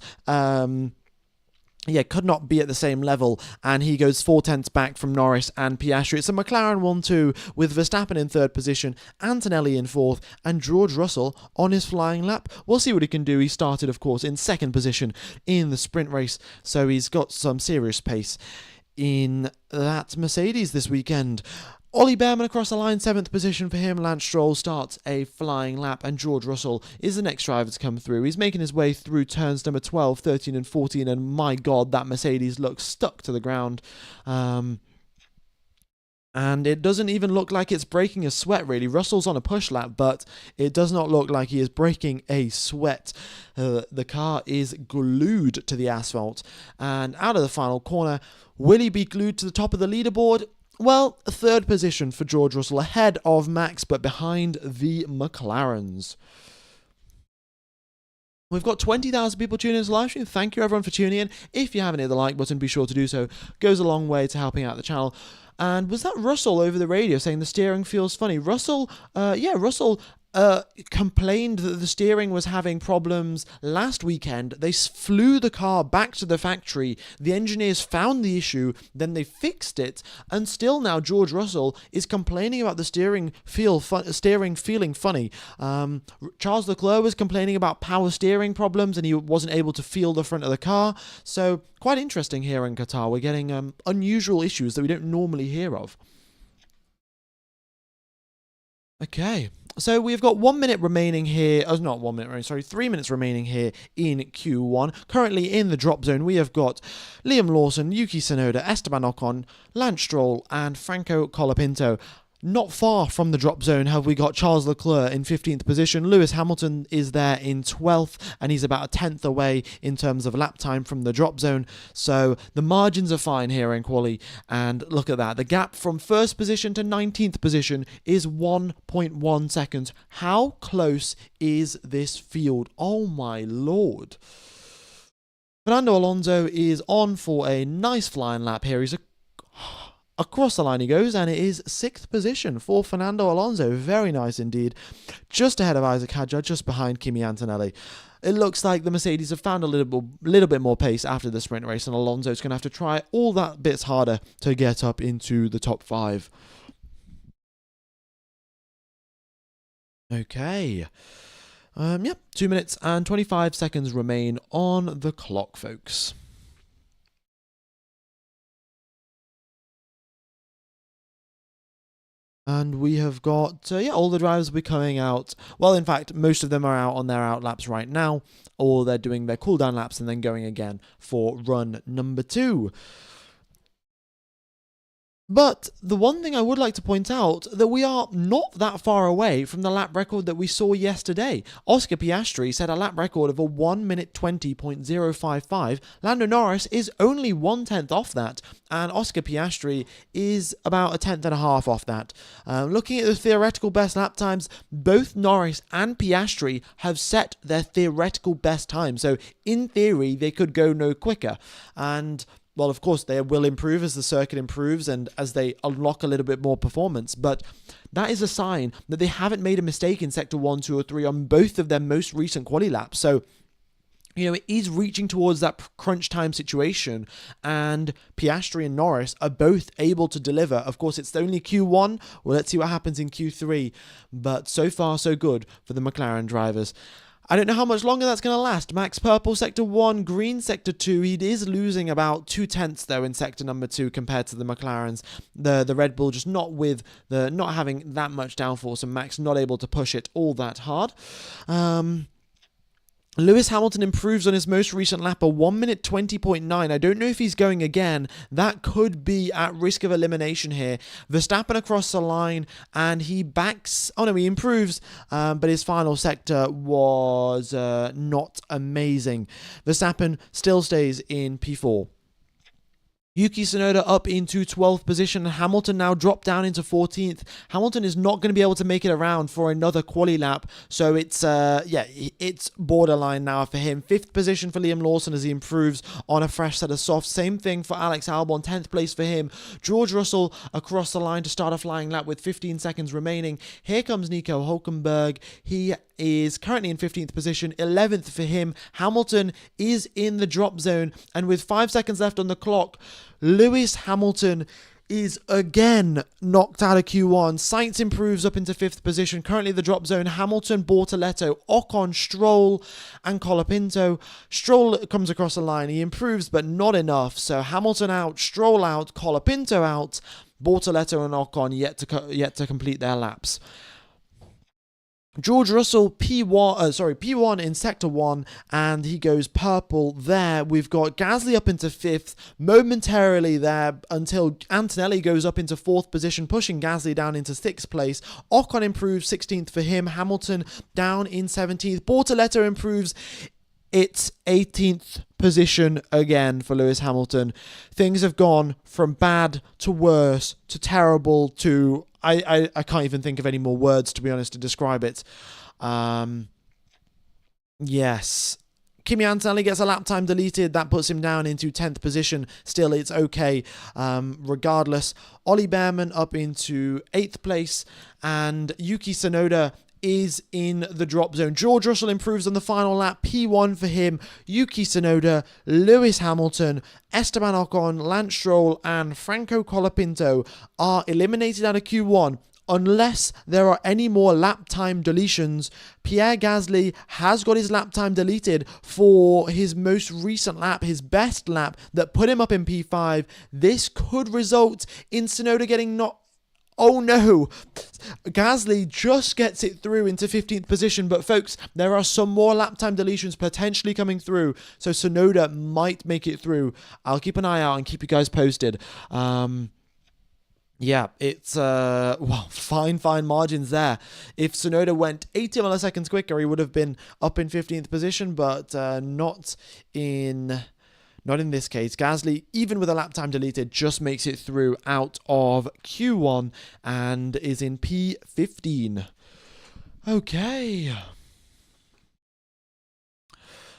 be at the same level, and he goes 0.4 back from Norris and Piastri. It's a McLaren 1-2 with Verstappen in 3rd position, Antonelli in 4th, and George Russell on his flying lap. We'll see what he can do. He started, of course, in 2nd position in the sprint race, so he's got some serious pace in that Mercedes this weekend. Ollie Behrman across the line, 7th position for him. Lance Stroll starts a flying lap, and George Russell is the next driver to come through. He's making his way through turns number 12, 13 and 14, and my God, that Mercedes looks stuck to the ground. And it doesn't even look like it's breaking a sweat, really. Russell's on a push lap, but it does not look like he is breaking a sweat. The car is glued to the asphalt. And out of the final corner, will he be glued to the top of the leaderboard? Well, a 3rd position for George Russell, ahead of Max, but behind the McLarens. We've got 20,000 people tuning in to the live stream. Thank you, everyone, for tuning in. If you haven't hit the like button, be sure to do so. It goes a long way to helping out the channel. And was that Russell over the radio saying the steering feels funny? Russell complained that the steering was having problems last weekend. They flew the car back to the factory. The engineers found the issue, then they fixed it, and still now George Russell is complaining about the steering feeling funny. Charles Leclerc was complaining about power steering problems, and he wasn't able to feel the front of the car. So quite interesting here in Qatar. We're getting unusual issues that we don't normally hear of. Okay, so we've got 1 minute remaining here. Oh, not 1 minute, sorry, 3 minutes remaining here in Q1. Currently in the drop zone, we have got Liam Lawson, Yuki Tsunoda, Esteban Ocon, Lance Stroll, and Franco Colapinto. Not far from the drop zone have we got Charles Leclerc in 15th position. Lewis Hamilton is there in 12th, and he's about a 10th away in terms of lap time from the drop zone. So the margins are fine here in quali, and look at that. The gap from 1st position to 19th position is 1.1 seconds. How close is this field? Oh my Lord. Fernando Alonso is on for a nice flying lap here. He's across the line he goes, and it is 6th position for Fernando Alonso. Very nice indeed. Just ahead of Isaac Hadjar, just behind Kimi Antonelli. It looks like the Mercedes have found a little bit more pace after the sprint race, and Alonso's going to have to try all that bits harder to get up into the top 5. Okay. 2 minutes and 25 seconds remain on the clock, folks. And we have got, all the drivers will be coming out. Well, in fact, most of them are out on their out laps right now, or they're doing their cooldown laps and then going again for run number 2. But the one thing I would like to point out, that we are not that far away from the lap record that we saw yesterday. Oscar Piastri set a lap record of a 1 minute 20.055. Lando Norris is only 1/10 off that, and Oscar Piastri is about a 10th and a half off that. Looking at the theoretical best lap times, both Norris and Piastri have set their theoretical best time. So in theory, they could go no quicker. And well, of course, they will improve as the circuit improves and as they unlock a little bit more performance. But that is a sign that they haven't made a mistake in Sector 1, 2, or 3 on both of their most recent quali laps. So, it is reaching towards that crunch time situation, and Piastri and Norris are both able to deliver. Of course, it's only Q1. Well, let's see what happens in Q3. But so far, so good for the McLaren drivers. I don't know how much longer that's going to last. Max Purple, Sector 1, Green, Sector 2. He is losing about 2/10, though, in Sector number 2 compared to the McLarens. The Red Bull just not having that much downforce, and Max not able to push it all that hard. Lewis Hamilton improves on his most recent lap, a 1 minute 20.9. I don't know if he's going again. That could be at risk of elimination here. Verstappen across the line, and he backs. Oh no, he improves, but his final sector was not amazing. Verstappen still stays in P4. Yuki Tsunoda up into 12th position, and Hamilton now dropped down into 14th. Hamilton is not going to be able to make it around for another quali lap, so it's borderline now for him. 5th position for Liam Lawson as he improves on a fresh set of softs. Same thing for Alex Albon, 10th place for him. George Russell across the line to start a flying lap with 15 seconds remaining. Here comes Nico Hülkenberg. He is currently in 15th position, 11th for him. Hamilton is in the drop zone, and with 5 seconds left on the clock, Lewis Hamilton is again knocked out of Q1. Sainz improves up into 5th position. Currently the drop zone, Hamilton, Bortoletto, Ocon, Stroll, and Colapinto. Stroll comes across the line. He improves, but not enough. So Hamilton out, Stroll out, Colapinto out, Bortoletto and Ocon yet to complete their laps. George Russell, P1 in Sector 1, and he goes purple there. We've got Gasly up into 5th, momentarily there, until Antonelli goes up into 4th position, pushing Gasly down into 6th place. Ocon improves, 16th for him. Hamilton down in 17th. Bortoletto improves. It's 18th position again for Lewis Hamilton. Things have gone from bad to worse to terrible to... I can't even think of any more words, to be honest, to describe it. Yes. Kimi Antonelli gets a lap time deleted. That puts him down into 10th position. Still, it's okay regardless. Ollie Behrman up into 8th place. And Yuki Tsunoda is in the drop zone. George Russell improves on the final lap. P1 for him. Yuki Tsunoda, Lewis Hamilton, Esteban Ocon, Lance Stroll, and Franco Colapinto are eliminated out of Q1 unless there are any more lap time deletions. Pierre Gasly has got his lap time deleted for his most recent lap, his best lap that put him up in P5. This could result in Tsunoda getting not... Oh no, Gasly just gets it through into 15th position, but folks, there are some more lap time deletions potentially coming through, so Tsunoda might make it through. I'll keep an eye out and keep you guys posted. Yeah, it's, fine margins there. If Tsunoda went 80 milliseconds quicker, he would have been up in 15th position, but not in this case. Gasly, even with a lap time deleted, just makes it through out of Q1 and is in P15. Okay.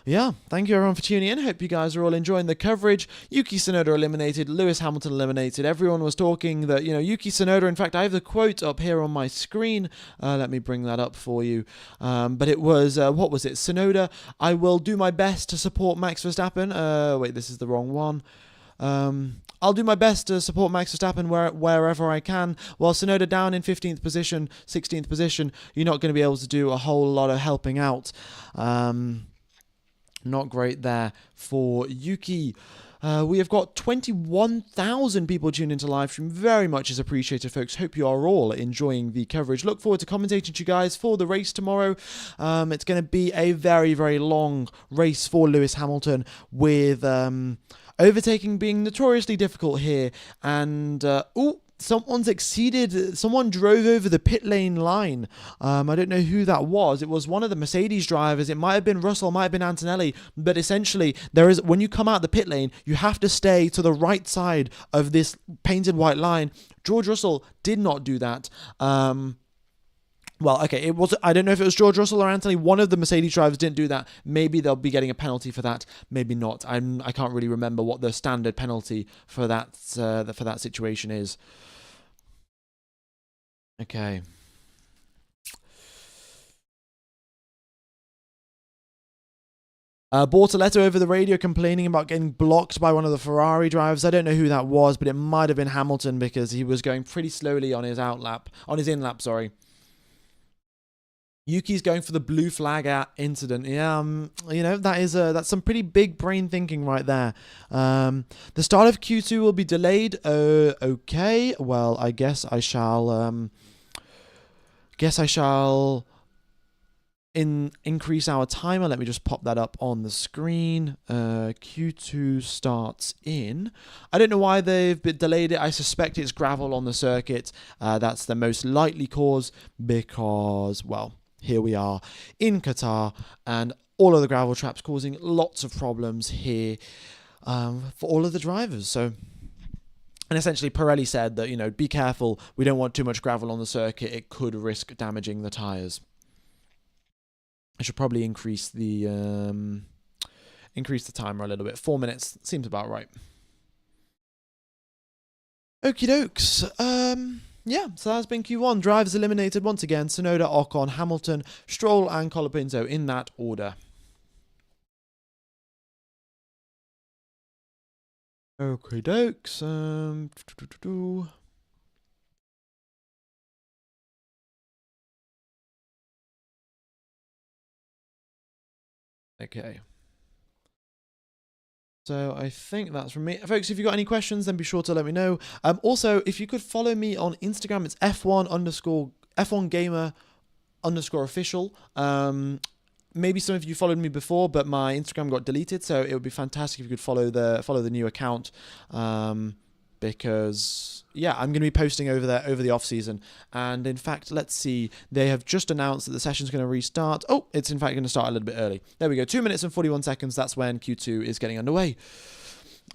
Yeah, thank you everyone for tuning in. Hope you guys are all enjoying the coverage. Yuki Tsunoda eliminated, Lewis Hamilton eliminated. Everyone was talking that, Yuki Tsunoda, in fact, I have the quote up here on my screen. Let me bring that up for you. But it was, what was it? Tsunoda, I will do my best to support Max Verstappen. Wait, this is the wrong one. I'll do my best to support Max Verstappen wherever I can. While Tsunoda down in 15th position, 16th position, you're not going to be able to do a whole lot of helping out. Not great there for Yuki. We have got 21,000 people tuned into live stream. Very much is appreciated, folks. Hope you are all enjoying the coverage. Look forward to commentating to you guys for the race tomorrow. It's going to be a very, very long race for Lewis Hamilton, with overtaking being notoriously difficult here. And, someone drove over the pit lane line. I don't know who that was. It was one of the Mercedes drivers. It might have been Russell, might have been Antonelli. But essentially, when you come out the pit lane, you have to stay to the right side of this painted white line. George Russell did not do that. Well, okay, it was. I don't know if it was George Russell or Anthony. One of the Mercedes drivers didn't do that. Maybe they'll be getting a penalty for that. Maybe not. I can't really remember what the standard penalty for that situation is. Okay. Bortoletto over the radio complaining about getting blocked by one of the Ferrari drivers. I don't know who that was, but it might have been Hamilton because he was going pretty slowly on his in-lap, sorry. Yuki's going for the blue flag incident. Yeah, that's some pretty big brain thinking right there. The start of Q2 will be delayed. Okay. Well, I guess I shall increase our timer. Let me just pop that up on the screen. Q2 starts in. I don't know why they've delayed it. I suspect it's gravel on the circuit. That's the most likely cause because, well, here we are in Qatar and all of the gravel traps causing lots of problems here for all of the drivers. So, and essentially Pirelli said that, be careful. We don't want too much gravel on the circuit. It could risk damaging the tyres. I should probably increase the timer a little bit. 4 minutes seems about right. Okie dokes. Yeah, so that's been Q1. Drivers eliminated once again. Tsunoda, Ocon, Hamilton, Stroll, and Colapinto in that order. Okay, dokes. Okay. So I think that's from me. Folks, if you've got any questions, then be sure to let me know. Also, if you could follow me on Instagram, it's F1_Gamer_official. Maybe some of you followed me before, but my Instagram got deleted, so it would be fantastic if you could follow the new account. Because yeah, I'm going to be posting over there over the off season. And in fact, let's see, they have just announced that the session's going to restart. Oh, it's in fact going to start a little bit early. There we go, 2 minutes and 41 seconds. That's when Q2 is getting underway.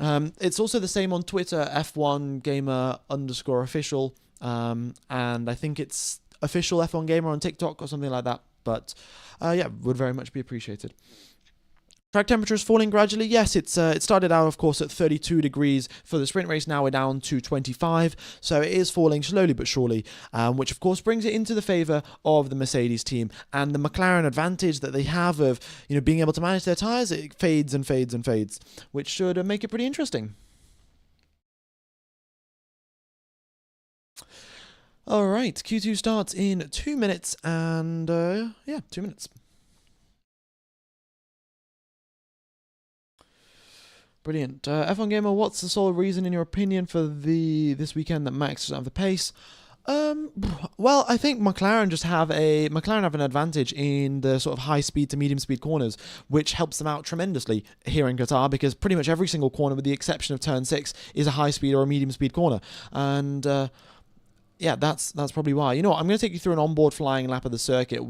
It's also the same on Twitter, F1Gamer_official. And I think it's official F1 Gamer on TikTok or something like that. But yeah, would very much be appreciated. Track temperature is falling gradually. Yes, it started out, of course, at 32 degrees for the sprint race. Now we're down to 25, so it is falling slowly but surely, which of course brings it into the favour of the Mercedes team, and the McLaren advantage that they have of being able to manage their tyres. It fades and fades and fades, which should make it pretty interesting. All right, Q2 starts in 2 minutes, and yeah, 2 minutes. Brilliant. F1 Gamer, what's the sole reason, in your opinion, for this weekend that Max doesn't have the pace? Well, I think McLaren have an advantage in the sort of high speed to medium speed corners, which helps them out tremendously here in Qatar, because pretty much every single corner, with the exception of turn 6, is a high speed or a medium speed corner. And yeah, that's probably why. You know what? I'm going to take you through an onboard flying lap of the circuit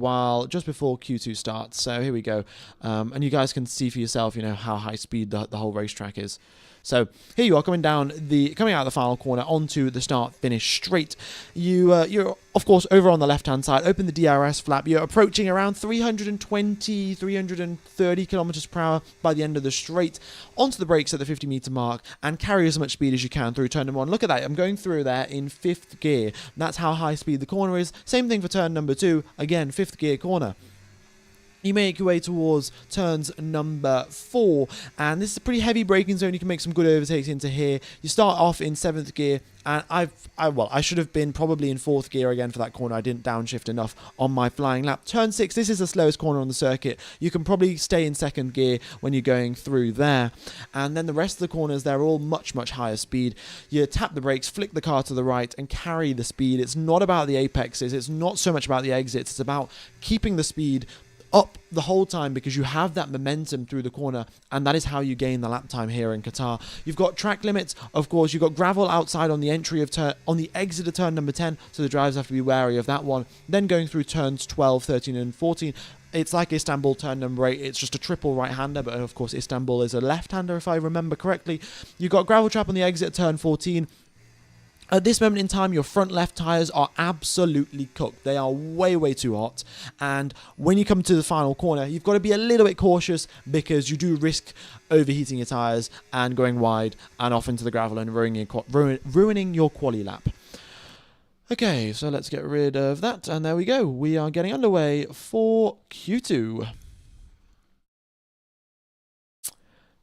just before Q2 starts. So here we go, and you guys can see for yourself, how high speed the whole racetrack is. So here you are coming out of the final corner onto the start-finish straight. You're of course over on the left-hand side. Open the DRS flap. You're approaching around 320, 330 kilometers per hour by the end of the straight. Onto the brakes at the 50-meter mark and carry as much speed as you can through turn number 1. Look at that. I'm going through there in 5th gear. That's how high speed the corner is. Same thing for turn number 2. Again, 5th gear corner. You make your way towards turns number 4, and this is a pretty heavy braking zone. You can make some good overtakes into here. You start off in 7th gear, and I should have been probably in 4th gear again for that corner. I didn't downshift enough on my flying lap. Turn 6, this is the slowest corner on the circuit. You can probably stay in 2nd gear when you're going through there. And then the rest of the corners, they're all much, much higher speed. You tap the brakes, flick the car to the right, and carry the speed. It's not about the apexes. It's not so much about the exits. It's about keeping the speed up the whole time, because you have that momentum through the corner, and that is how you gain the lap time here in Qatar. You've got track limits, of course. You've got gravel outside on the exit of turn number 10, so the drivers have to be wary of that one. Then going through turns 12, 13 and 14, it's like Istanbul turn number 8. It's just a triple right-hander, but of course Istanbul is a left-hander if I remember correctly. You've got gravel trap on the exit of turn 14. At this moment in time, your front left tyres are absolutely cooked. They are way, way too hot. And when you come to the final corner, you've got to be a little bit cautious, because you do risk overheating your tyres and going wide and off into the gravel and ruining your quali lap. Okay, so let's get rid of that. And there we go. We are getting underway for Q2.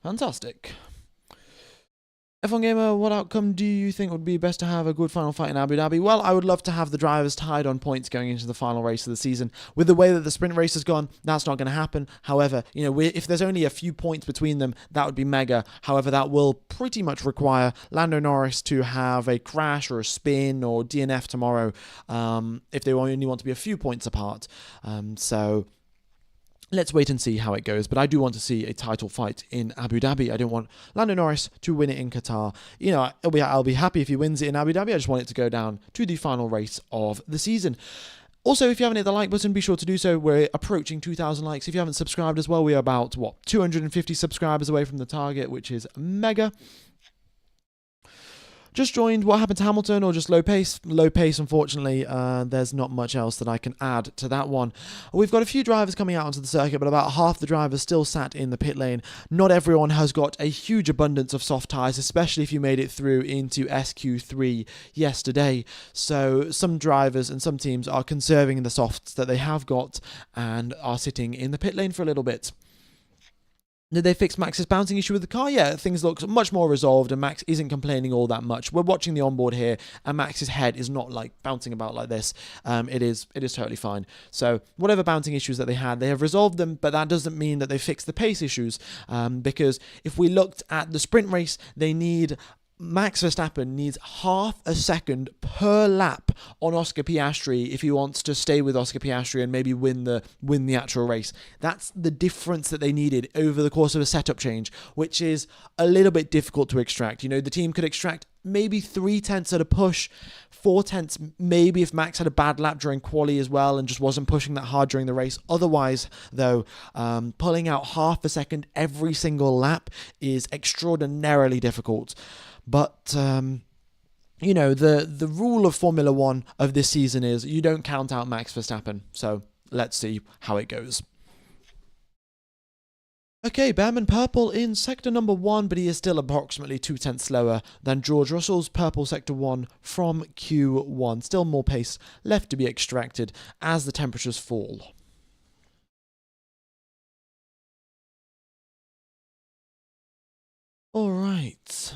Fantastic. F1 Gamer, what outcome do you think would be best to have a good final fight in Abu Dhabi? Well, I would love to have the drivers tied on points going into the final race of the season. With the way that the sprint race has gone, that's not going to happen. However, if there's only a few points between them, that would be mega. However, that will pretty much require Lando Norris to have a crash or a spin or DNF tomorrow, if they only want to be a few points apart. So let's wait and see how it goes, but I do want to see a title fight in Abu Dhabi. I don't want Lando Norris to win it in Qatar. I'll be happy if he wins it in Abu Dhabi. I just want it to go down to the final race of the season. Also, if you haven't hit the like button, be sure to do so. We're approaching 2,000 likes. If you haven't subscribed as well, we are about, 250 subscribers away from the target, which is mega. Just joined. What happened to Hamilton, or just low pace? Low pace, unfortunately. There's not much else that I can add to that one. We've got a few drivers coming out onto the circuit, but about half the drivers still sat in the pit lane. Not everyone has got a huge abundance of soft tyres, especially if you made it through into SQ3 yesterday. So some drivers and some teams are conserving the softs that they have got and are sitting in the pit lane for a little bit. Did they fix Max's bouncing issue with the car? Yeah, things look much more resolved and Max isn't complaining all that much. We're watching the onboard here and Max's head is not like bouncing about like this. It is totally fine. So whatever bouncing issues that they had, they have resolved them, but that doesn't mean that they fixed the pace issues, because if we looked at the sprint race, Max Verstappen needs half a second per lap on Oscar Piastri if he wants to stay with Oscar Piastri and maybe win the actual race. That's the difference that they needed over the course of a setup change, which is a little bit difficult to extract. You know, the team could extract maybe 3/10 at a push, 4/10 maybe if Max had a bad lap during quali as well and just wasn't pushing that hard during the race. Otherwise, though, pulling out half a second every single lap is extraordinarily difficult. But, you know, the rule of Formula One of this season is you don't count out Max Verstappen. So let's see how it goes. Okay, Behrman purple in sector number 1, but he is still approximately 2/10 slower than George Russell's purple sector 1 from Q1. Still more pace left to be extracted as the temperatures fall. All right.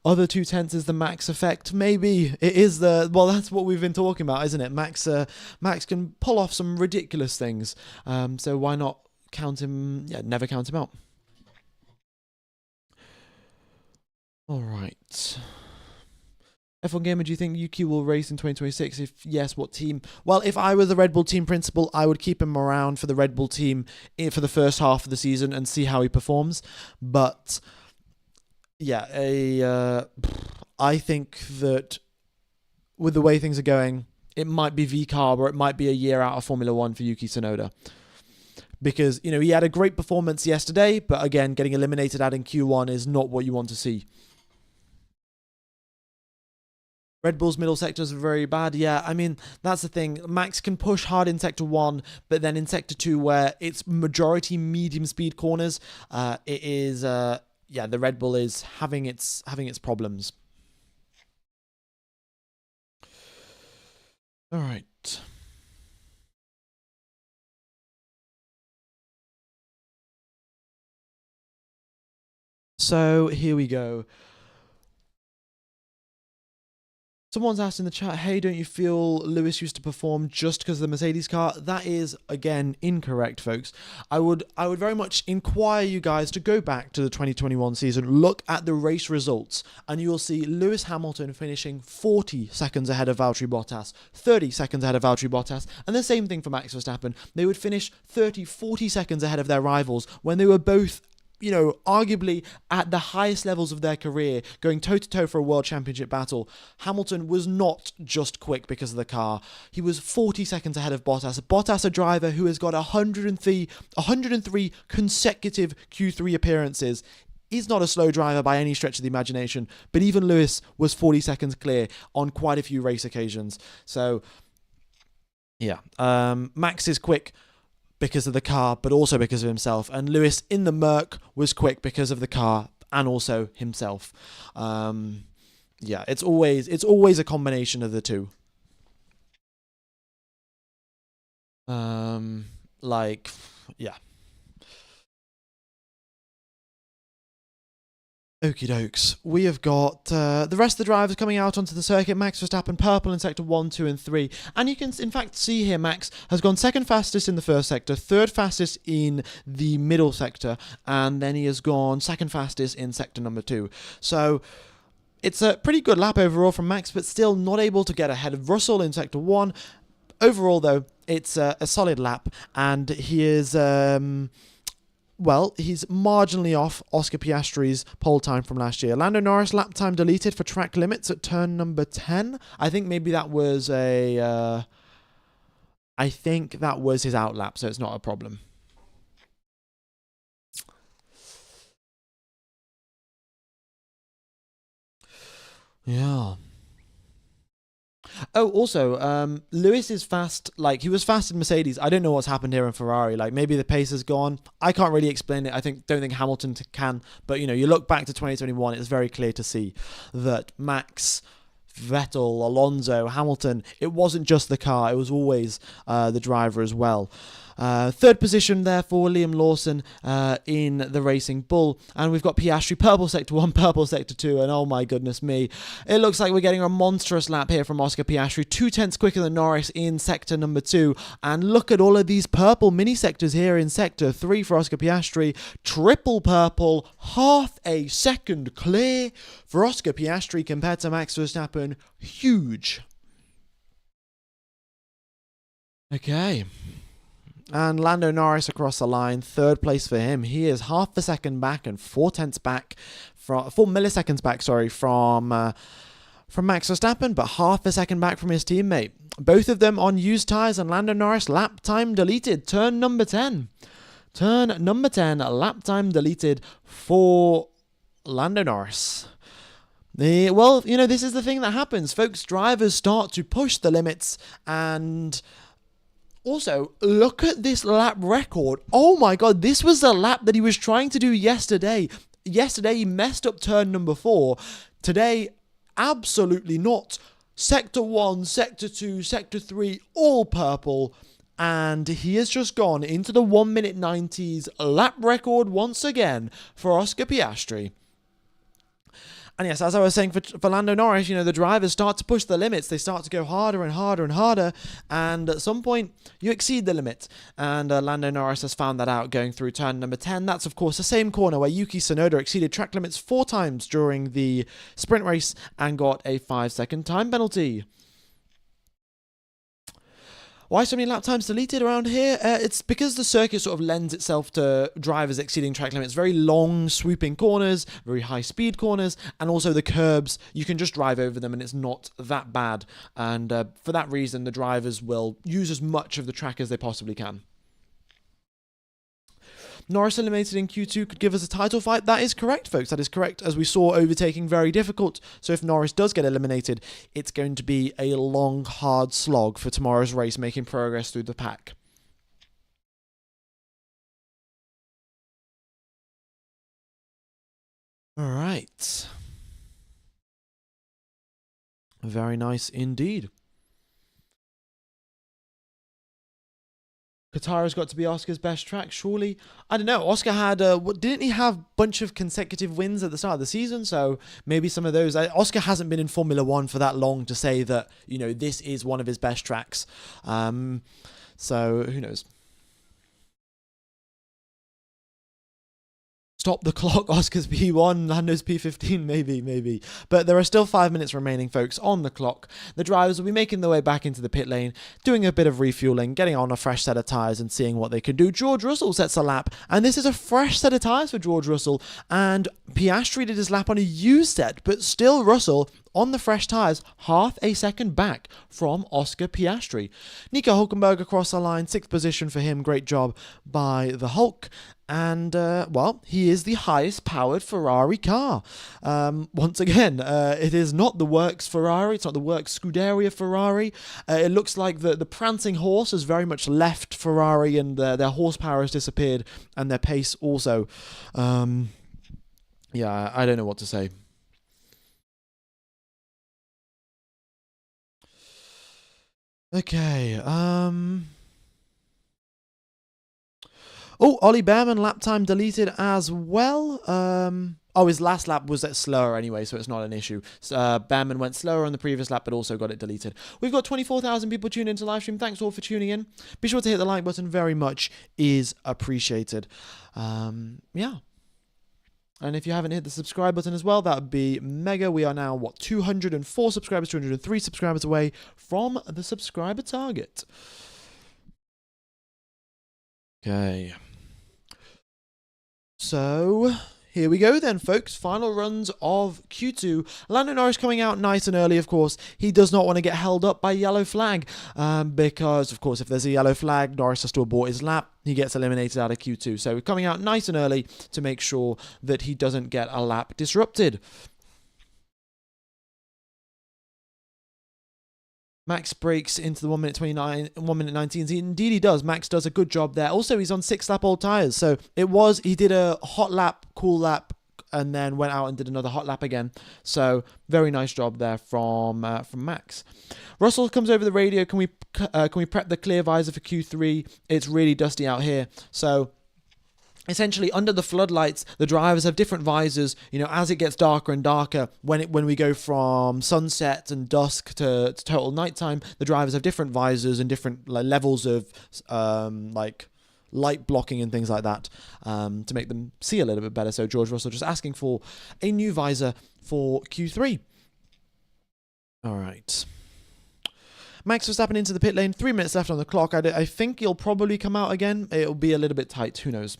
Other 2/10 is the Max effect. Maybe it is that's what we've been talking about, isn't it? Max can pull off some ridiculous things. So why not count him? Yeah, never count him out. All right. F1 Gamer, do you think Yuki will race in 2026? If yes, what team? Well, if I were the Red Bull team principal, I would keep him around for the Red Bull team for the first half of the season and see how he performs. But yeah, I think that with the way things are going, it might be V-Carb or it might be a year out of Formula One for Yuki Tsunoda. Because, you know, he had a great performance yesterday, but again, getting eliminated out in Q1 is not what you want to see. Red Bull's middle sectors are very bad. Yeah, I mean, that's the thing. Max can push hard in Sector 1, but then in Sector 2, where it's majority medium speed corners, it is... yeah, the Red Bull is having its problems. All right. So here we go. Someone's asked in the chat, hey, don't you feel Lewis used to perform just because of the Mercedes car? That is, again, incorrect, folks. I would very much inquire you guys to go back to the 2021 season, look at the race results, and you will see Lewis Hamilton finishing 40 seconds ahead of Valtteri Bottas, 30 seconds ahead of Valtteri Bottas, and the same thing for Max Verstappen. They would finish 30, 40 seconds ahead of their rivals when they were both, you know, arguably at the highest levels of their career, going toe-to-toe for a world championship battle. Hamilton was not just quick because of the car. He was 40 seconds ahead of Bottas. Bottas, a driver who has got 103 consecutive Q3 appearances. He's not a slow driver by any stretch of the imagination, but even Lewis was 40 seconds clear on quite a few race occasions. So, yeah, Max is quick because of the car, but also because of himself. And Lewis in the Merc was quick because of the car and also himself. Yeah, it's always a combination of the two. Yeah. Okie dokes. We have got the rest of the drivers coming out onto the circuit. Max Verstappen purple in sector 1, 2 and 3. And you can in fact see here Max has gone second fastest in the first sector, third fastest in the middle sector, and then he has gone second fastest in sector number 2. So it's a pretty good lap overall from Max, but still not able to get ahead of Russell in sector 1. Overall though, it's a solid lap, and he is... well, he's marginally off Oscar Piastri's pole time from last year. Lando Norris lap time deleted for track limits at turn number 10. I think maybe that was I think that was his out lap, so it's not a problem. Yeah. Oh, also, Lewis is fast. Like, he was fast in Mercedes. I don't know what's happened here in Ferrari. Like, maybe the pace has gone. I can't really explain it. Don't think Hamilton can. But, you know, you look back to 2021, it's very clear to see that Max, Vettel, Alonso, Hamilton, it wasn't just the car. It was always the driver as well. Third position there for Liam Lawson in the Racing Bull. And we've got Piastri, purple sector 1, purple sector 2, and oh my goodness me, it looks like we're getting a monstrous lap here from Oscar Piastri, 0.2 quicker than Norris in sector number 2. And look at all of these purple mini sectors here in sector 3 for Oscar Piastri, triple purple, half a second clear for Oscar Piastri compared to Max Verstappen. Huge. Okay. And Lando Norris across the line, third place for him. He is half a second back and 4 milliseconds back, from Max Verstappen, but half a second back from his teammate. Both of them on used tyres, and Lando Norris lap time deleted. Turn number 10. Lap time deleted for Lando Norris. Well, this is the thing that happens, folks. Drivers start to push the limits, and also, look at this lap record. Oh my god, this was the lap that he was trying to do yesterday. Yesterday, he messed up turn number 4. Today, absolutely not. Sector 1, Sector 2, Sector 3, all purple. And he has just gone into the 1 minute 90s lap record once again for Oscar Piastri. And yes, as I was saying, for Lando Norris, the drivers start to push the limits. They start to go harder and harder and harder. And at some point, you exceed the limit. And Lando Norris has found that out going through turn number 10. That's, of course, the same corner where Yuki Tsunoda exceeded track limits 4 times during the sprint race and got a 5-second time penalty. Why so many lap times deleted around here? It's because the circuit sort of lends itself to drivers exceeding track limits. Very long, swooping corners, very high-speed corners, and also the curbs. You can just drive over them, and it's not that bad. And for that reason, the drivers will use as much of the track as they possibly can. Norris eliminated in Q2 could give us a title fight. That is correct, folks. That is correct. As we saw, overtaking very difficult. So if Norris does get eliminated, it's going to be a long, hard slog for tomorrow's race, making progress through the pack. All right. Very nice indeed. Qatar has got to be Oscar's best track, surely. I don't know. Oscar had, didn't he have a bunch of consecutive wins at the start of the season? So maybe some of those. Oscar hasn't been in Formula 1 for that long to say that, this is one of his best tracks. So who knows? Stop the clock, Oscar's P1, Lando's P15, maybe. But there are still 5 minutes remaining, folks, on the clock. The drivers will be making their way back into the pit lane, doing a bit of refueling, getting on a fresh set of tyres and seeing what they can do. George Russell sets a lap, and this is a fresh set of tyres for George Russell, and Piastri did his lap on a used set, but still Russell on the fresh tyres, half a second back from Oscar Piastri. Nico Hülkenberg across the line, 6th position for him, great job by the Hulk. And, well, he is the highest powered Ferrari car. Once again, it is not the works Ferrari, it's not the works Scuderia Ferrari. It looks like the prancing horse has very much left Ferrari, and their horsepower has disappeared, and their pace also. Yeah, I don't know what to say. Okay, Oh, Ollie Behrman, lap time deleted as well. His last lap was slower anyway, so it's not an issue. Behrman went slower on the previous lap, but also got it deleted. We've got 24,000 people tuned into live stream. Thanks all for tuning in. Be sure to hit the like button. Very much is appreciated. Yeah. And if you haven't hit the subscribe button as well, that would be mega. We are now, 204 subscribers, 203 subscribers away from the subscriber target. Okay. So, here we go then, folks. Final runs of Q2. Lando Norris coming out nice and early, of course. He does not want to get held up by yellow flag because, of course, if there's a yellow flag, Norris has to abort his lap. He gets eliminated out of Q2. So, coming out nice and early to make sure that he doesn't get a lap disrupted. Max breaks into the 1 minute 29, 1 minute 19. Indeed he does. Max does a good job there. Also, he's on 6 lap old tyres. So he did a hot lap, cool lap, and then went out and did another hot lap again. So very nice job there from Max. Russell comes over the radio. Can we prep the clear visor for Q3? It's really dusty out here. So essentially, under the floodlights, the drivers have different visors. You know, as it gets darker and darker, when we go from sunset and dusk to total nighttime, the drivers have different visors and different levels of like light blocking and things like that to make them see a little bit better. So George Russell just asking for a new visor for Q3. All right. Max Verstappen into the pit lane. 3 minutes left on the clock. I think he'll probably come out again. It'll be a little bit tight. Who knows?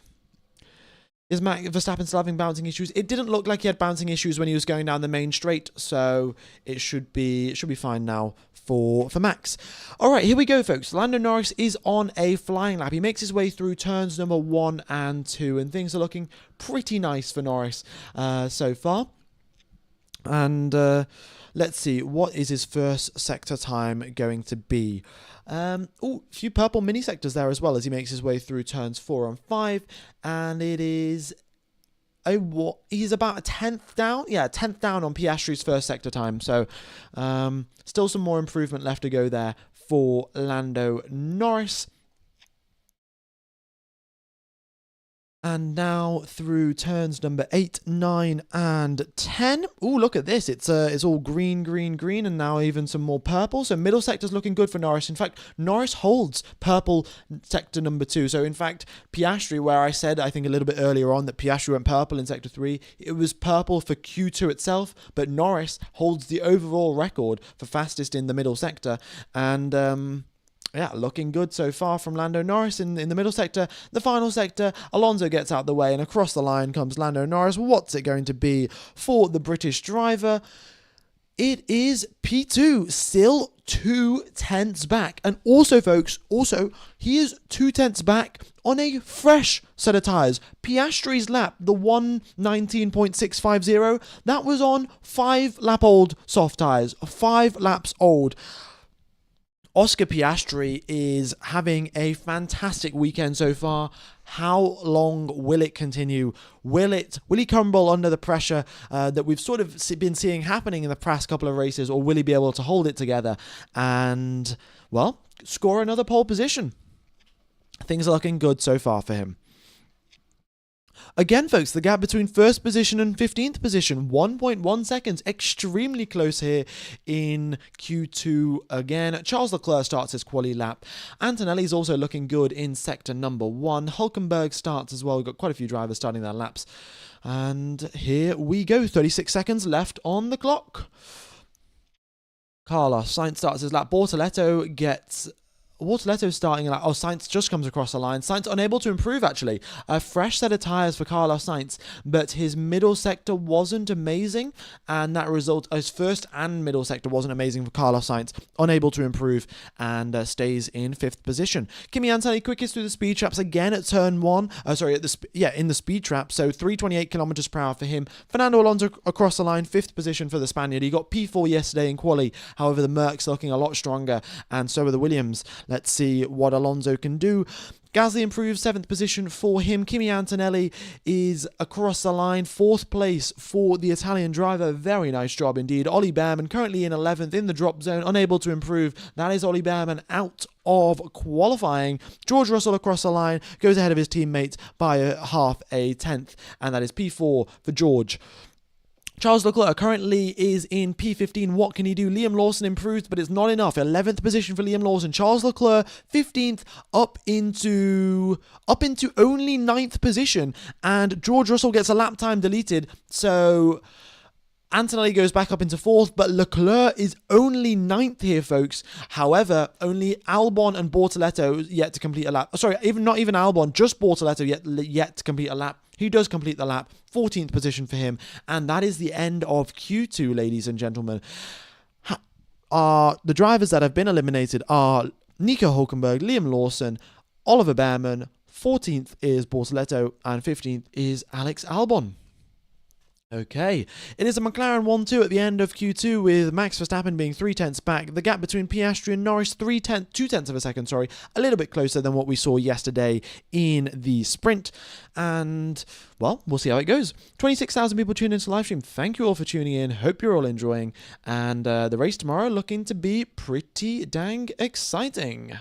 Is Max Verstappen still having bouncing issues? It didn't look like he had bouncing issues when he was going down the main straight, so it should be fine now for Max. All right, here we go, folks. Lando Norris is on a flying lap. He makes his way through turns number 1 and 2, and things are looking pretty nice for Norris so far. And let's see, what is his first sector time going to be? A few purple mini sectors there as well as he makes his way through turns 4 and 5, and it is he's about a 10th down. Yeah, 10th down on Piastri's first sector time. So still some more improvement left to go there for Lando Norris. And now through turns number 8, 9, and 10. Ooh, look at this. It's all green, green, green, and now even some more purple. So middle sector's looking good for Norris. In fact, Norris holds purple sector number 2. So in fact, Piastri, where I said, I think a little bit earlier on, that Piastri went purple in sector 3, it was purple for Q2 itself, but Norris holds the overall record for fastest in the middle sector. And yeah, looking good so far from Lando Norris in the middle sector. The final sector, Alonso gets out the way, and across the line comes Lando Norris. What's it going to be for the British driver? It is P2, still 2 tenths back. And also, folks, he is 2 tenths back on a fresh set of tyres. Piastri's lap, the 1:19.650, that was on 5-lap-old soft tyres. 5 laps old. Oscar Piastri is having a fantastic weekend so far. How long will it continue? Will he crumble under the pressure that we've sort of been seeing happening in the past couple of races, or will he be able to hold it together and, well, score another pole position? Things are looking good so far for him. Again, folks, the gap between first position and 15th position, 1.1 seconds, extremely close here in Q2 again. Charles Leclerc starts his quali lap. Antonelli's also looking good in sector number 1. Hülkenberg starts as well. We've got quite a few drivers starting their laps. And here we go, 36 seconds left on the clock. Carlos Sainz starts his lap. Bortoletto starting a lap. Oh, Sainz just comes across the line. Sainz unable to improve, actually. A fresh set of tyres for Carlos Sainz, but his middle sector wasn't amazing, and that result, his first and middle sector wasn't amazing for Carlos Sainz. Unable to improve, and stays in 5th position. Kimi Antonelli quickest through the speed traps again at turn 1. In the speed trap, so 328 kilometers per hour for him. Fernando Alonso across the line, 5th position for the Spaniard. He got P4 yesterday in quali. However, the Mercs looking a lot stronger, and so are the Williams. Let's see what Alonso can do. Gasly improves, 7th position for him. Kimi Antonelli is across the line, 4th place for the Italian driver. Very nice job indeed. Ollie Behrman currently in 11th in the drop zone, unable to improve. That is Ollie Behrman out of qualifying. George Russell across the line, goes ahead of his teammates by half a tenth, and that is P4 for George. Charles Leclerc currently is in P15. What can he do? Liam Lawson improves, but it's not enough. 11th position for Liam Lawson. Charles Leclerc, 15th, up into only 9th position. And George Russell gets a lap time deleted. So Antonelli goes back up into 4th, but Leclerc is only 9th here, folks. However, only Albon and Bortoletto yet to complete a lap. Sorry, not even Albon, just Bortoletto yet to complete a lap. He does complete the lap, 14th position for him, and that is the end of Q2, ladies and gentlemen. The drivers that have been eliminated are Nico Hülkenberg, Liam Lawson, Oliver Behrman, 14th is Bortoletto, and 15th is Alex Albon. Okay, it is a McLaren 1-2 at the end of Q2 with Max Verstappen being 3/10 back. The gap between Piastri and Norris 2/10 of a second, a little bit closer than what we saw yesterday in the sprint. And, well, we'll see how it goes. 26,000 people tuned into the live stream. Thank you all for tuning in. Hope you're all enjoying. And the race tomorrow looking to be pretty dang exciting.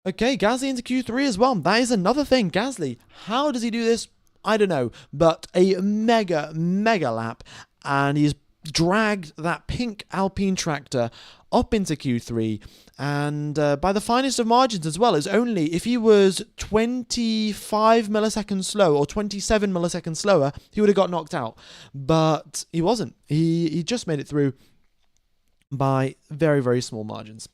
Okay, Gasly into Q3 as well. That is another thing. Gasly, how does he do this? I don't know. But a mega lap. And he's dragged that pink Alpine tractor up into Q3. And by the finest of margins as well. It's only, if he was 25 milliseconds slow or 27 milliseconds slower, he would have got knocked out. But he wasn't. He just made it through by very small margins.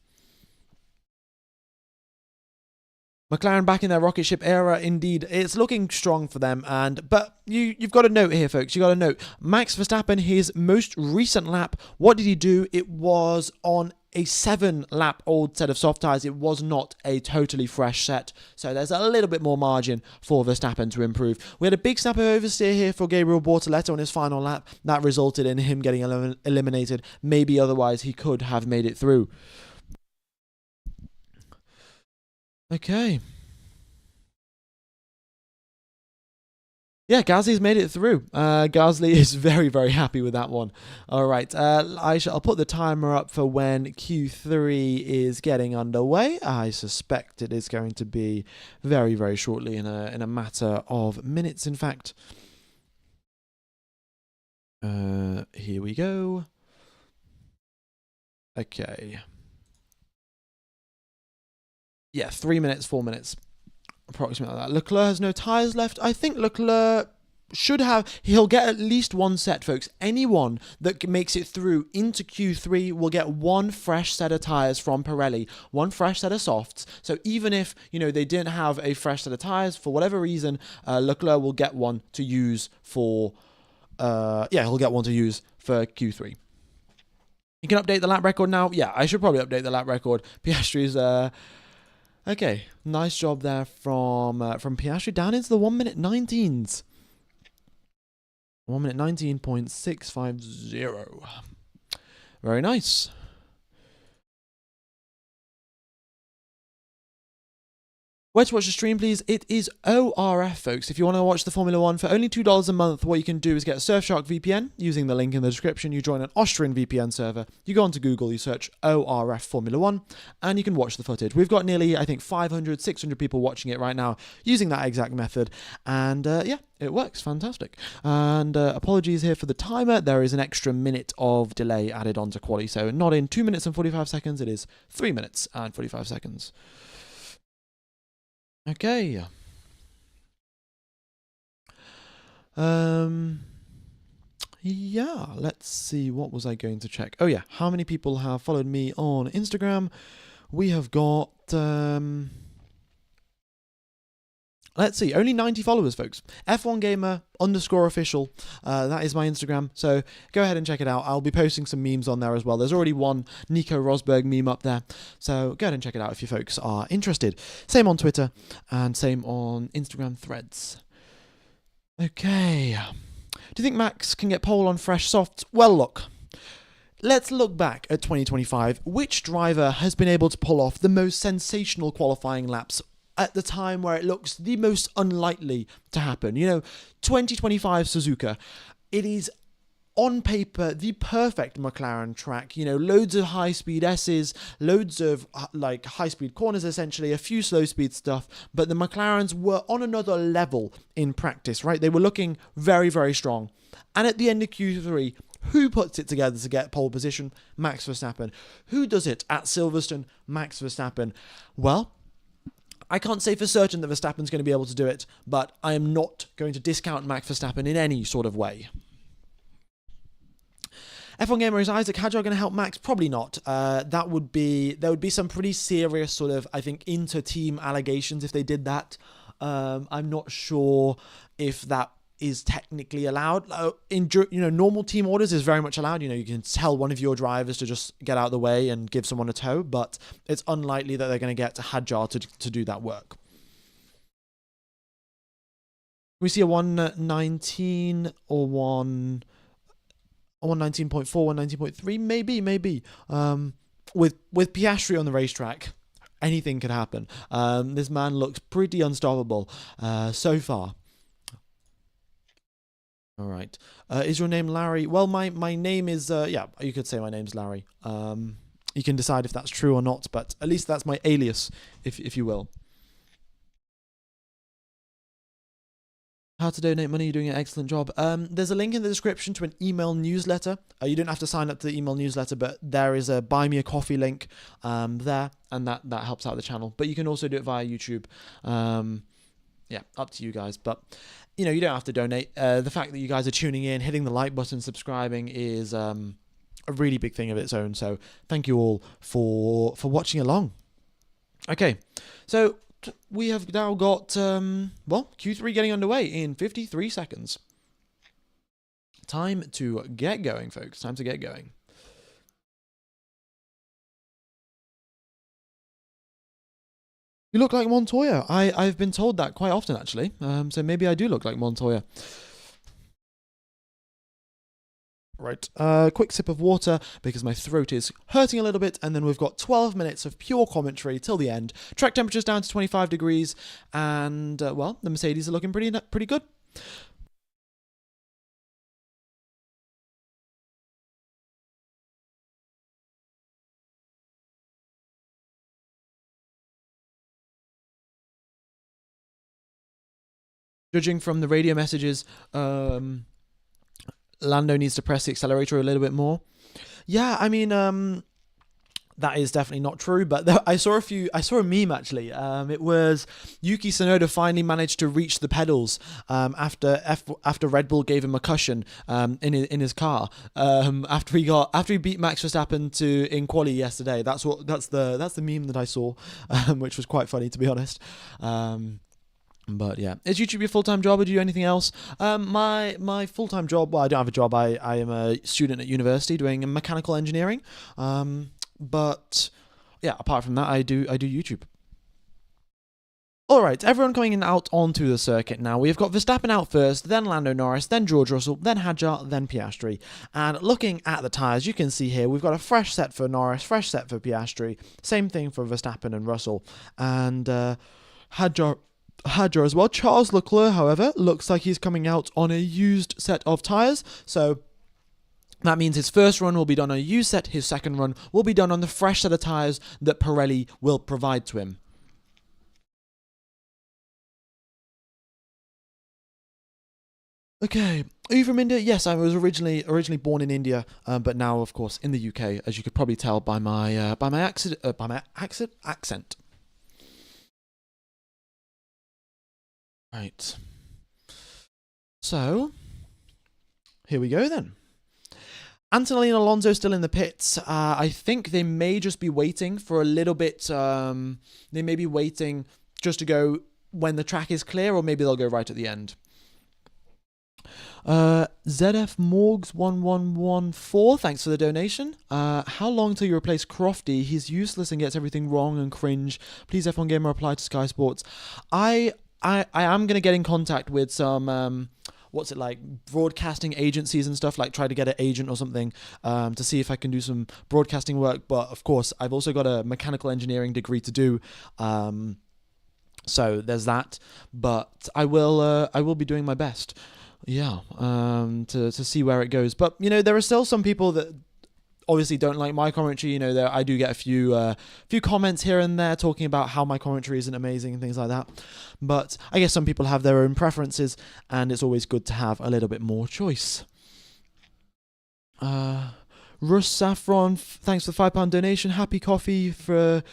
McLaren back in their rocket ship era, indeed. It's looking strong for them. But you've got to note here, folks. You've got to note, Max Verstappen, his most recent lap, what did he do? It was on a 7-lap-old set of soft tyres. It was not a totally fresh set. So there's a little bit more margin for Verstappen to improve. We had a big snap of oversteer here for Gabriel Bortoleto on his final lap. That resulted in him getting eliminated. Maybe otherwise he could have made it through. Okay. Yeah, Gasly's made it through. Gasly is very happy with that one. All right, I'll put the timer up for when Q3 is getting underway. I suspect it is going to be very shortly, in a matter of minutes, in fact. Here we go. Okay. Yeah, 3 minutes, 4 minutes, approximately like that. Leclerc has no tyres left. I think Leclerc he'll get at least one set, folks. Anyone that makes it through into Q3 will get one fresh set of tyres from Pirelli, one fresh set of softs. So even if, they didn't have a fresh set of tyres, for whatever reason, Leclerc will get one to use for, he'll get one to use for Q3. You can update the lap record now. Yeah, I should probably update the lap record. Piastri's, okay, nice job there from Piastri down into the 1 minute 19s. 1 minute 19.650. Very nice. Where to watch the stream, please? It is ORF, folks. If you want to watch the Formula 1 for only $2 a month, what you can do is get Surfshark VPN using the link in the description. You join an Austrian VPN server. You go onto Google, you search ORF Formula 1, and you can watch the footage. We've got nearly, I think, 500, 600 people watching it right now using that exact method. And yeah, it works. Fantastic. And apologies here for the timer. There is an extra minute of delay added onto QUALI. So not in 2 minutes and 45 seconds. It is 3 minutes and 45 seconds. Okay. Yeah, let's see. What was I going to check? Oh, yeah. How many people have followed me on Instagram? We have got, let's see, only 90 followers, folks. F1Gamer_official. That is my Instagram. So go ahead and check it out. I'll be posting some memes on there as well. There's already one Nico Rosberg meme up there. So go ahead and check it out if you folks are interested. Same on Twitter and same on Instagram threads. Okay. Do you think Max can get pole on fresh softs? Well, look. Let's look back at 2025. Which driver has been able to pull off the most sensational qualifying laps at the time where it looks the most unlikely to happen? 2025 Suzuka. It is on paper the perfect McLaren track. Loads of high-speed S's, loads of high-speed corners essentially, a few slow-speed stuff, but the McLarens were on another level in practice, right? They were looking very strong. And at the end of Q3, who puts it together to get pole position? Max Verstappen. Who does it at Silverstone? Max Verstappen. Well, I can't say for certain that Verstappen's going to be able to do it, but I am not going to discount Max Verstappen in any sort of way. F1 Gamer, is Isaac Hadjar going to help Max? Probably not. There would be some pretty serious sort of, I think, inter-team allegations if they did that. I'm not sure if that is technically allowed. In normal team orders is very much allowed. You can tell one of your drivers to just get out of the way and give someone a tow, but it's unlikely that they're going to get Hadjar to do that work. We see a 119 or 119.4, 119.3, maybe. With Piastri on the racetrack, anything could happen. This man looks pretty unstoppable so far. All right. Is your name Larry? Well, my name is, yeah, you could say my name's Larry. You can decide if that's true or not, but at least that's my alias, if you will. How to donate money, you're doing an excellent job. There's a link in the description to an email newsletter. You don't have to sign up to the email newsletter, but there is a buy me a coffee link there, and that helps out the channel. But you can also do it via YouTube. Yeah, up to you guys. But, you know, you don't have to donate. The fact that you guys are tuning in, hitting the like button, subscribing is a really big thing of its own. So thank you all for watching along. Okay, so we have now got, well, Q3 getting underway in 53 seconds. Time to get going, folks. Time to get going. You look like Montoya. I've been told that quite often, actually. So maybe I do look like Montoya. Right, quick sip of water because my throat is hurting a little bit, and then we've got 12 minutes of pure commentary till the end. Track temperature's down to 25 degrees, and, well, the Mercedes are looking pretty good. Judging from the radio messages, Lando needs to press the accelerator a little bit more. Yeah, I mean, that is definitely not true, but I saw a meme actually. It was Yuki Tsunoda finally managed to reach the pedals after Red Bull gave him a cushion in his car after he beat Max Verstappen in QUALI yesterday. That's the meme that I saw, which was quite funny, to be honest. But yeah, is YouTube your full-time job, or do you do anything else? My full-time job, well, I don't have a job. I am a student at university doing mechanical engineering. But yeah, apart from that, I do YouTube. All right, everyone coming in out onto the circuit now. We've got Verstappen out first, then Lando Norris, then George Russell, then Hadjar, then Piastri. And looking at the tyres, you can see here, we've got a fresh set for Norris, fresh set for Piastri. Same thing for Verstappen and Russell. And Hadjar as well. Charles Leclerc, however, looks like he's coming out on a used set of tyres. So that means his first run will be done on a used set. His second run will be done on the fresh set of tyres that Pirelli will provide to him. Okay, are you from India? Yes, I was originally born in India, but now, of course, in the UK, as you could probably tell by my accent. Right. So, here we go then. Antonelli and Alonso still in the pits. I think they may just be waiting for a little bit. They may be waiting just to go when the track is clear, or maybe they'll go right at the end. ZF Morgs 1114, thanks for the donation. How long till you replace Crofty? He's useless and gets everything wrong and cringe. Please F1 Gamer apply to Sky Sports. I am going to get in contact with some, broadcasting agencies and stuff, like try to get an agent or something to see if I can do some broadcasting work. But of course, I've also got a mechanical engineering degree to do. So there's that. But I will be doing my best. Yeah, to see where it goes. But, you know, there are still some people that obviously don't like my commentary. You know, I do get a few comments here and there talking about how my commentary isn't amazing and things like that. But I guess some people have their own preferences, and it's always good to have a little bit more choice. Russ Saffron, thanks for the £5 donation. Happy coffee to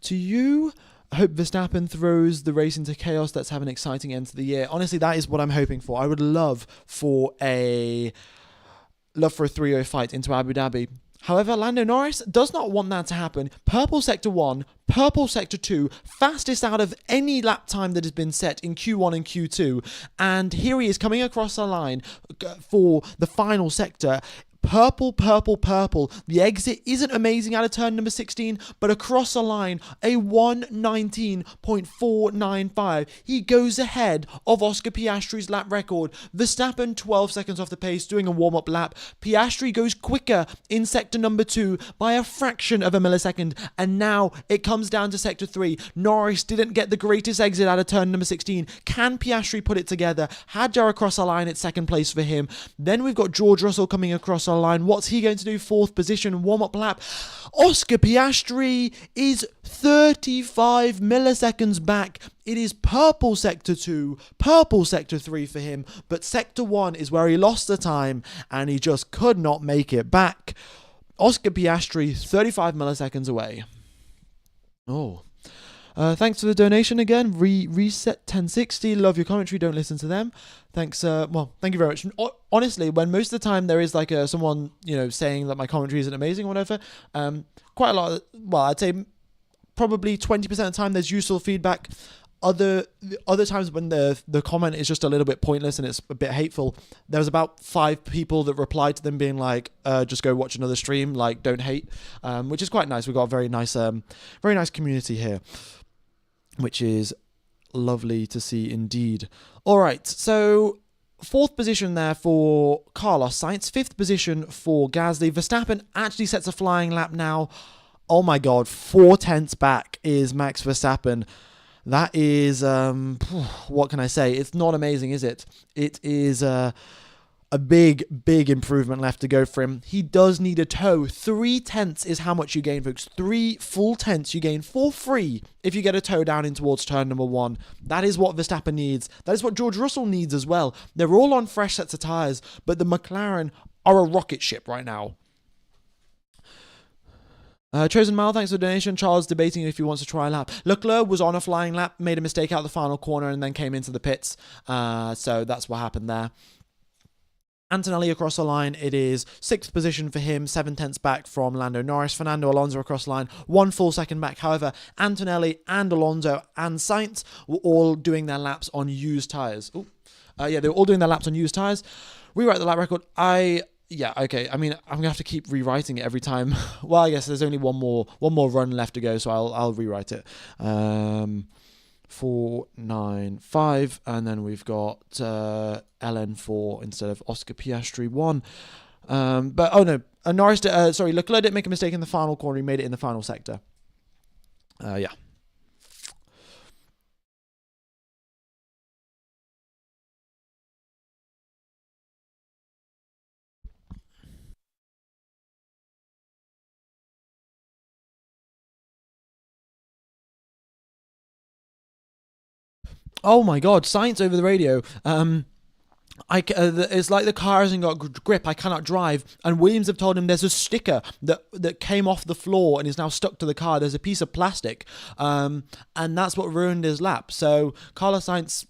you. I hope Verstappen throws the race into chaos. Let's have an exciting end to the year. Honestly, that is what I'm hoping for. I would love for a 3-0 fight into Abu Dhabi. However, Lando Norris does not want that to happen. Purple Sector 1, Purple Sector 2, fastest out of any lap time that has been set in Q1 and Q2. And here he is coming across the line for the final sector. purple, purple, purple. The exit isn't amazing out of turn number 16, but across the line, a 1:19.495. He goes ahead of Oscar Piastri's lap record. Verstappen 12 seconds off the pace, doing a warm-up lap. Piastri goes quicker in sector number 2 by a fraction of a millisecond, and now it comes down to sector 3. Norris didn't get the greatest exit out of turn number 16. Can Piastri put it together? Hadjar across the line, it's second place for him. Then we've got George Russell coming across the line. What's he going to do? Fourth position, warm-up lap. Oscar Piastri is 35 milliseconds back. It is purple sector 2, purple sector 3 for him, but sector 1 is where he lost the time and he just could not make it back. Oscar Piastri, 35 milliseconds away. Oh. Thanks for the donation again. Reset 1060. Love your commentary. Don't listen to them. Thanks. Well, thank you very much. Honestly, when most of the time there is like someone saying that my commentary isn't amazing or whatever, quite a lot. Well, I'd say probably 20% of the time there's useful feedback. Other times when the comment is just a little bit pointless and it's a bit hateful, there was about 5 people that replied to them being like, just go watch another stream, like don't hate, which is quite nice. We've got a very nice community here, which is lovely to see indeed. All right, so 4th position there for Carlos Sainz, 5th position for Gasly. Verstappen actually sets a flying lap now. Oh my God, 4/10 back is Max Verstappen. That is, what can I say? It's not amazing, is it? It is a big improvement left to go for him. He does need a toe. 3/10 is how much you gain, folks. 3 full tenths you gain for free if you get a toe down in towards turn number 1. That is what Verstappen needs. That is what George Russell needs as well. They're all on fresh sets of tyres, but the McLaren are a rocket ship right now. Chosen Mal, thanks for the donation. Charles debating if he wants to try a lap. Leclerc was on a flying lap, made a mistake out the final corner, and then came into the pits. So that's what happened there. Antonelli across the line, it is 6th position for him, 7/10 back from Lando Norris. Fernando Alonso across the line, 1 full second back. However, Antonelli and Alonso and Sainz were all doing their laps on used tyres. They were all doing their laps on used tyres. Rewrite the lap record. Yeah, okay. I mean, I'm gonna have to keep rewriting it every time. Well, I guess there's only one more run left to go, so I'll rewrite it. 495, and then we've got LN4 instead of Oscar Piastri 1. But oh no, Leclerc didn't make a mistake in the final corner. He made it in the final sector. Yeah. Oh my God, Sainz over the radio. It's like the car hasn't got grip. I cannot drive. And Williams have told him there's a sticker that came off the floor and is now stuck to the car. There's a piece of plastic, and that's what ruined his lap. So Carlos Sainz,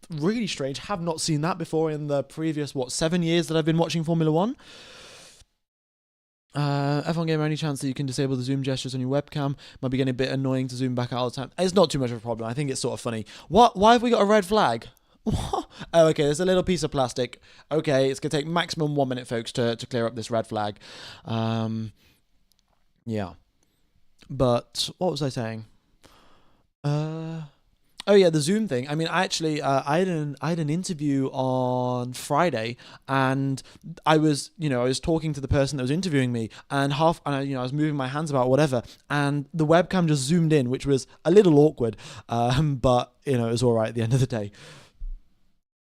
really strange. Have not seen that before in the previous 7 years that I've been watching Formula One. F1 Gamer, any chance that you can disable the zoom gestures on your webcam? Might be getting a bit annoying to zoom back out all the time. It's not too much of a problem. I think it's sort of funny. What? Why have we got a red flag? What? Oh, okay, there's a little piece of plastic. Okay, it's going to take maximum 1 minute, folks, to clear up this red flag. Yeah. But, what was I saying? Oh yeah, the Zoom thing. I mean, I actually, I had an interview on Friday, and I was talking to the person that was interviewing me, and I was moving my hands about whatever, and the webcam just zoomed in, which was a little awkward, but it was all right at the end of the day.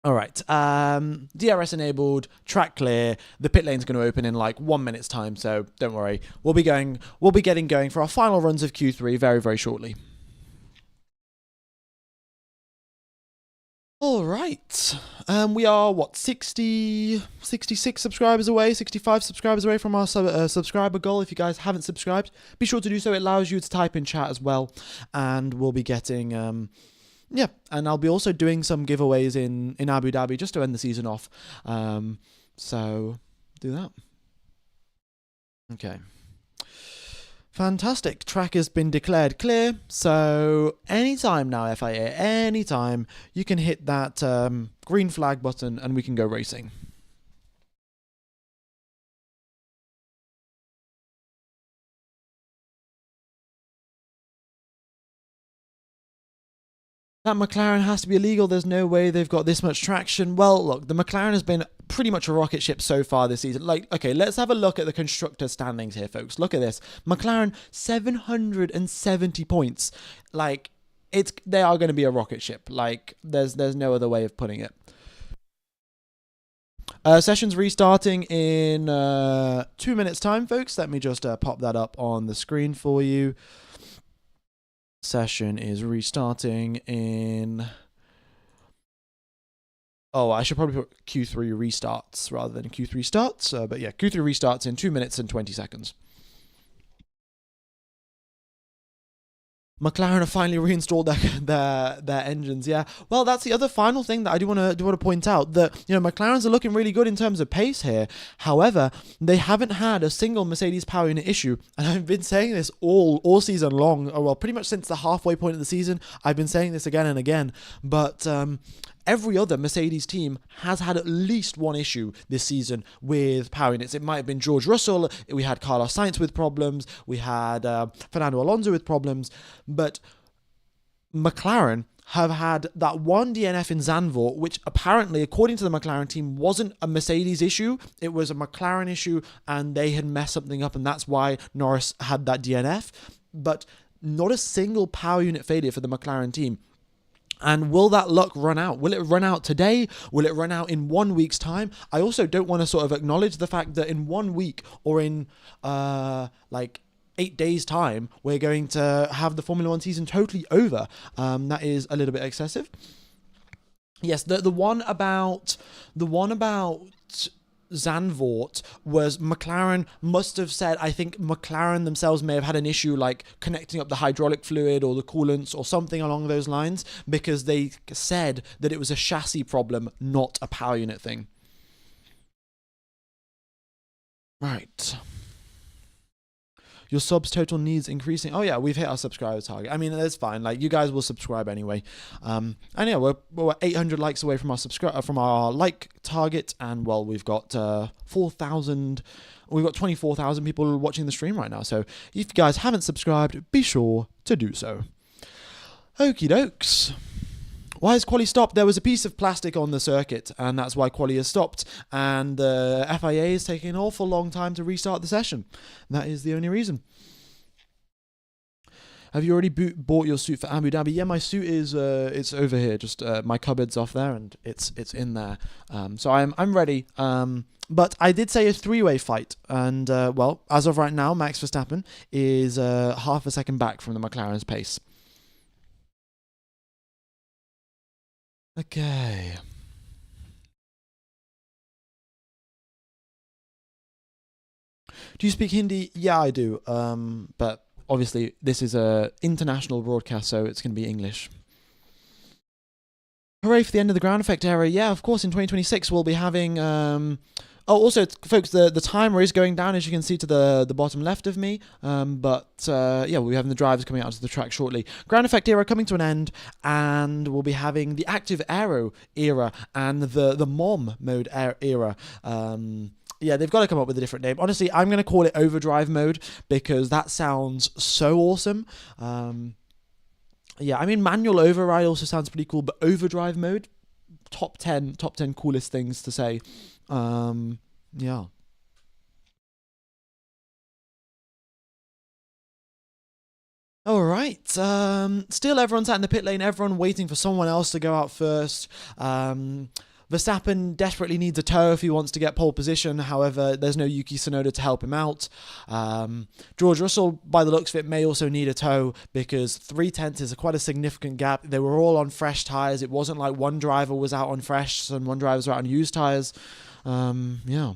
All right, DRS enabled, track clear. The pit lane's going to open in like 1 minute's time, so don't worry. We'll be getting going for our final runs of Q3 very, very shortly. All right, we are 66 subscribers away, 65 subscribers away from our subscriber goal. If you guys haven't subscribed, be sure to do so. It allows you to type in chat as well, and we'll be getting and I'll be also doing some giveaways in Abu Dhabi just to end the season off. So do that. Okay. Fantastic. Track has been declared clear. So anytime now, FIA, anytime you can hit that green flag button and we can go racing. that McLaren has to be illegal. There's no way they've got this much traction. Well, look, the McLaren has been pretty much a rocket ship so far this season. Like, okay, let's have a look at the constructor standings here, folks. Look at this. McLaren, 770 points. Like, they are going to be a rocket ship. Like, there's no other way of putting it. Session's restarting in 2 minutes time, folks. Let me just pop that up on the screen for you. Session is restarting in... Oh, I should probably put Q3 restarts rather than Q3 starts. But yeah, Q3 restarts in 2 minutes and 20 seconds. McLaren have finally reinstalled their engines. Yeah, well, that's the other final thing that I do want to point out, that McLarens are looking really good in terms of pace here. However, they haven't had a single Mercedes power unit issue, and I've been saying this all season long. Well, pretty much since the halfway point of the season, I've been saying this again and again. But every other Mercedes team has had at least one issue this season with power units. It might have been George Russell, we had Carlos Sainz with problems, we had Fernando Alonso with problems, but McLaren have had that one DNF in Zandvoort, which apparently, according to the McLaren team, wasn't a Mercedes issue. It was a McLaren issue, and they had messed something up, and that's why Norris had that DNF. But not a single power unit failure for the McLaren team. And will that luck run out? Will it run out today? Will it run out in 1 week's time? I also don't want to sort of acknowledge the fact that in 1 week or in 8 days' time, we're going to have the Formula One season totally over. That is a little bit excessive. Yes, the one about Zandvoort was McLaren must have said, I think McLaren themselves may have had an issue like connecting up the hydraulic fluid or the coolants or something along those lines, because they said that it was a chassis problem, not a power unit thing. Right. Your subs total needs increasing. Oh yeah, we've hit our subscriber target. I mean, that's fine. Like, you guys will subscribe anyway. And yeah, we're 800 likes away from our like target, and well, we've got 4,000. We've got 24,000 people watching the stream right now. So if you guys haven't subscribed, be sure to do so. Okie dokes. Why has QUALI stopped? There was a piece of plastic on the circuit, and that's why QUALI has stopped. And the FIA is taking an awful long time to restart the session. That is the only reason. Have you already bought your suit for Abu Dhabi? Yeah, my suit is it's over here. Just my cupboard's off there, and it's in there. So I'm ready. But I did say a three-way fight, and well, as of right now, Max Verstappen is half a second back from the McLaren's pace. Okay. Do you speak Hindi? Yeah, I do. But obviously, this is a international broadcast, so it's going to be English. Hooray for the end of the ground effect era. Yeah, of course, in 2026, we'll be having... also, folks, the timer is going down, as you can see to the bottom left of me. Yeah, we'll be having the drivers coming out to the track shortly. Ground effect era coming to an end, and we'll be having the active aero era and the MOM mode era. Yeah, they've got to come up with a different name. Honestly, I'm going to call it overdrive mode, because that sounds so awesome. Yeah, I mean, manual override also sounds pretty cool, but overdrive mode, top 10 coolest things to say. Yeah. All right. Still everyone's sat in the pit lane, everyone waiting for someone else to go out first. Verstappen desperately needs a tow if he wants to get pole position. However, there's no Yuki Tsunoda to help him out. George Russell, by the looks of it, may also need a tow, because 0.3 is quite a significant gap. They were all on fresh tyres. It wasn't like one driver was out on fresh and one driver was out on used tyres. Yeah.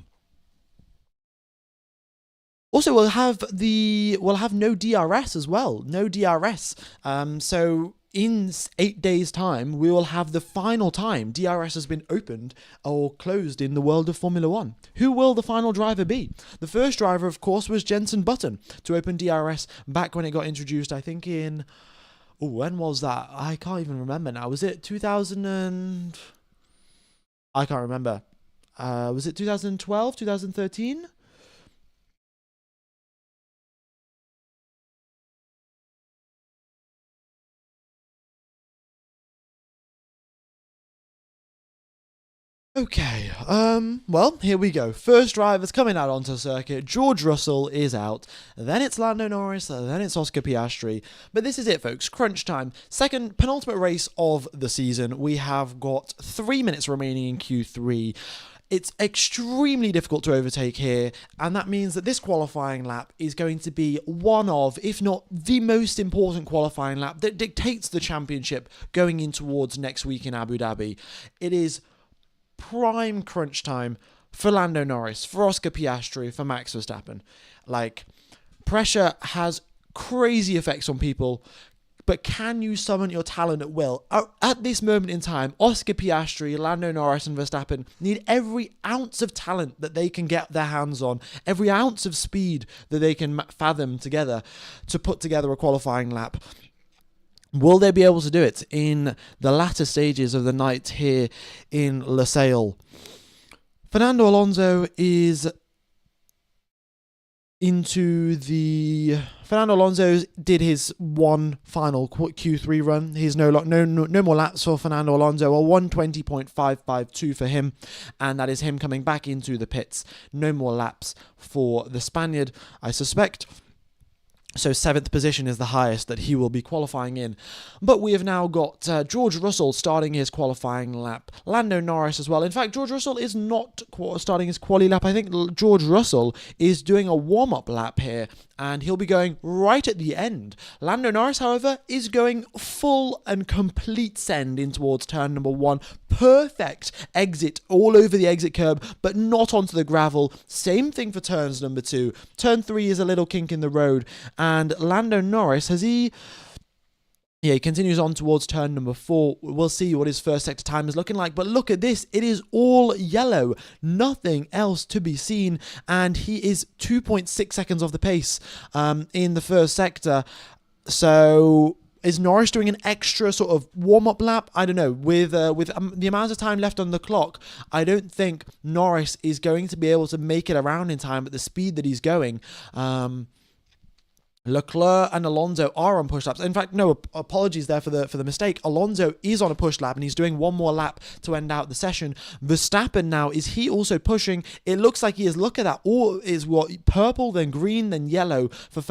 Also, we'll have no DRS as well. No DRS. So in 8 days' time, we will have the final time DRS has been opened or closed in the world of Formula One. Who will the final driver be? The first driver, of course, was Jenson Button to open DRS back when it got introduced, I think in... Oh, when was that? I can't even remember now. Was it 2000 and... I can't remember. Was it 2012, 2013? Okay, well, here we go. First drivers coming out onto the circuit. George Russell is out. Then it's Lando Norris. Then it's Oscar Piastri. But this is it, folks. Crunch time. Second, penultimate race of the season. We have got 3 minutes remaining in Q3. It's extremely difficult to overtake here, and that means that this qualifying lap is going to be one of, if not the most important qualifying lap that dictates the championship going in towards next week in Abu Dhabi. It is prime crunch time for Lando Norris, for Oscar Piastri, for Max Verstappen. Like, pressure has crazy effects on people, but can you summon your talent at will? At this moment in time, Oscar Piastri, Lando Norris and Verstappen need every ounce of talent that they can get their hands on, every ounce of speed that they can fathom together to put together a qualifying lap. Will they be able to do it in the latter stages of the night here in Lusail? Fernando Alonso did his one final Q3 run. He's no more laps for Fernando Alonso. A 120.552 for him, and that is him coming back into the pits. No more laps for the Spaniard, I suspect. So 7th position is the highest that he will be qualifying in. But we have now got George Russell starting his qualifying lap. Lando Norris as well. In fact, George Russell is not starting his quali lap. I think George Russell is doing a warm-up lap here, and he'll be going right at the end. Lando Norris, however, is going full and complete send in towards turn number 1. Perfect exit all over the exit curb, but not onto the gravel. Same thing for turns number 2. Turn 3 is a little kink in the road. And Lando Norris, he continues on towards turn number 4. We'll see what his first sector time is looking like. But look at this. It is all yellow. Nothing else to be seen. And he is 2.6 seconds off the pace in the first sector. So is Norris doing an extra sort of warm-up lap? I don't know. With the amount of time left on the clock, I don't think Norris is going to be able to make it around in time at the speed that he's going. Leclerc and Alonso are on push laps. In fact, no, apologies there for the mistake. Alonso is on a push lap and he's doing one more lap to end out the session. Verstappen now, is he also pushing? It looks like he is. Look at that. All is what? Purple, then green, then yellow for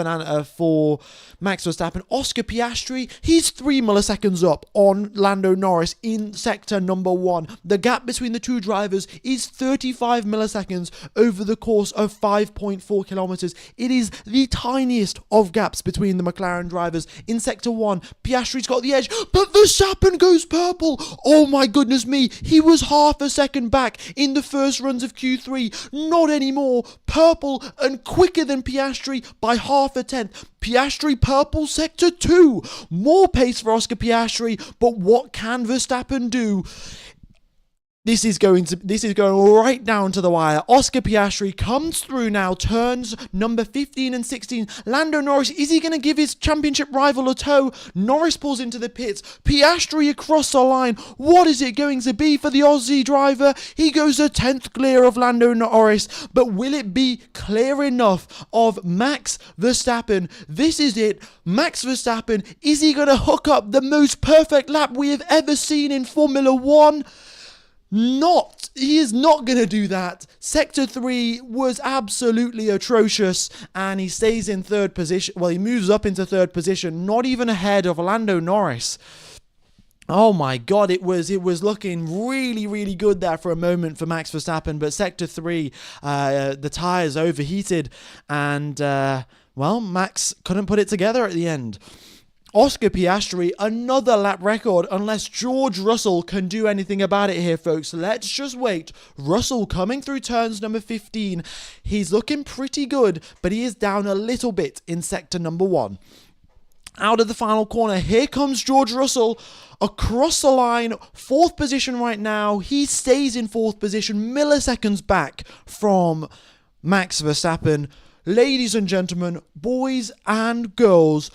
Max Verstappen. Oscar Piastri, he's 3 milliseconds up on Lando Norris in sector number 1. The gap between the two drivers is 35 milliseconds over the course of 5.4 kilometers. It is the tiniest of gaps between the McLaren drivers. In sector 1, Piastri's got the edge, but Verstappen goes purple. Oh my goodness me, he was half a second back in the first runs of Q3. Not anymore. Purple and quicker than Piastri by half a tenth. Piastri purple sector 2. More pace for Oscar Piastri, but what can Verstappen do? This is going right down to the wire. Oscar Piastri comes through now, turns number 15 and 16. Lando Norris, is he going to give his championship rival a tow? Norris pulls into the pits. Piastri across the line. What is it going to be for the Aussie driver? He goes a 10th clear of Lando Norris, but will it be clear enough of Max Verstappen? This is it. Max Verstappen, is he going to hook up the most perfect lap we have ever seen in Formula 1? He is not going to do that. Sector 3 was absolutely atrocious, and he stays in 3rd position. Well, he moves up into 3rd position, not even ahead of Lando Norris. Oh my God, it was looking really, really good there for a moment for Max Verstappen, but Sector 3, the tyres overheated, and, Max couldn't put it together at the end. Oscar Piastri, another lap record, unless George Russell can do anything about it here, folks. Let's just wait. Russell coming through turns number 15. He's looking pretty good, but he is down a little bit in sector number 1. Out of the final corner, here comes George Russell across the line, 4th position right now. He stays in 4th position, milliseconds back from Max Verstappen. Ladies and gentlemen, boys and girls,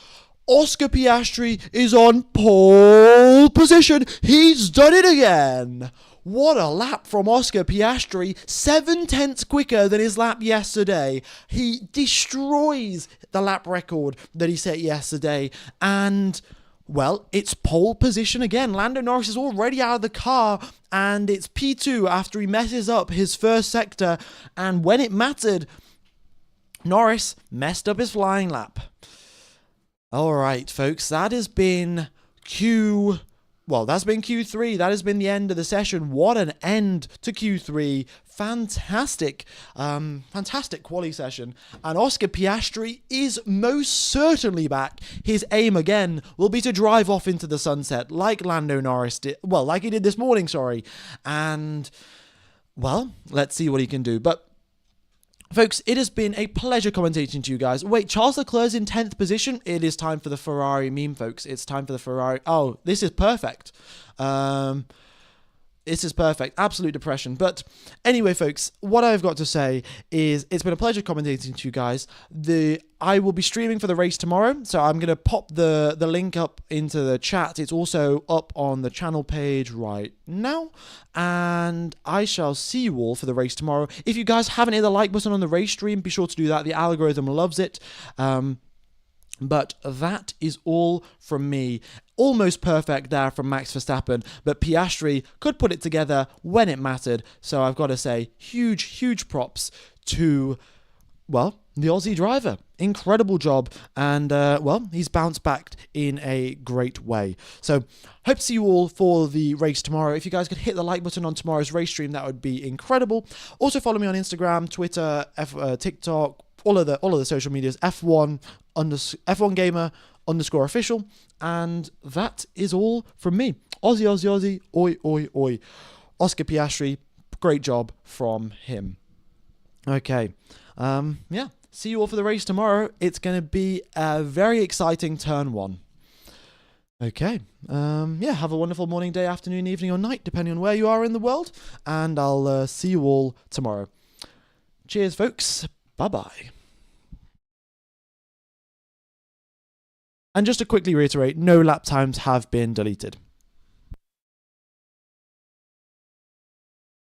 Oscar Piastri is on pole position. He's done it again. What a lap from Oscar Piastri. 7 tenths quicker than his lap yesterday. He destroys the lap record that he set yesterday. And Well, it's pole position again. Lando Norris is already out of the car, and it's P2 after he messes up his first sector, and when it mattered, Norris messed up his flying lap. Alright, folks, that has been that's been Q3. That has been the end of the session. What an end to Q3. Fantastic quali session. And Oscar Piastri is most certainly back. His aim again will be to drive off into the sunset like Lando Norris did. Well, like he did this morning, sorry. And, well, let's see what he can do. But folks, it has been a pleasure commentating to you guys. Wait, Charles Leclerc's in 10th position? It is time for the Ferrari meme, folks. It's time for the Ferrari. Oh, this is perfect. This is perfect. Absolute depression. But anyway, folks, what I've got to say is it's been a pleasure commentating to you guys. I will be streaming for the race tomorrow, so I'm going to pop the link up into the chat. It's also up on the channel page right now, and I shall see you all for the race tomorrow. If you guys haven't hit the like button on the race stream, be sure to do that. The algorithm loves it. But that is all from me. Almost perfect there from Max Verstappen, but Piastri could put it together when it mattered. So I've got to say, huge props to, well, the Aussie driver. Incredible job, and, well, he's bounced back in a great way. So, hope to see you all for the race tomorrow. If you guys could hit the like button on tomorrow's race stream, that would be incredible. Also, follow me on Instagram, Twitter, TikTok, all of the social medias, F1 Gamer _ official, and that is all from me. Aussie, oi. Oscar Piastri, great job from him. Okay, yeah, see you all for the race tomorrow. It's going to be a very exciting turn 1. Okay, yeah, have a wonderful morning, day, afternoon, evening, or night, depending on where you are in the world, and I'll see you all tomorrow. Cheers, folks. Bye-bye. And just to quickly reiterate, no lap times have been deleted.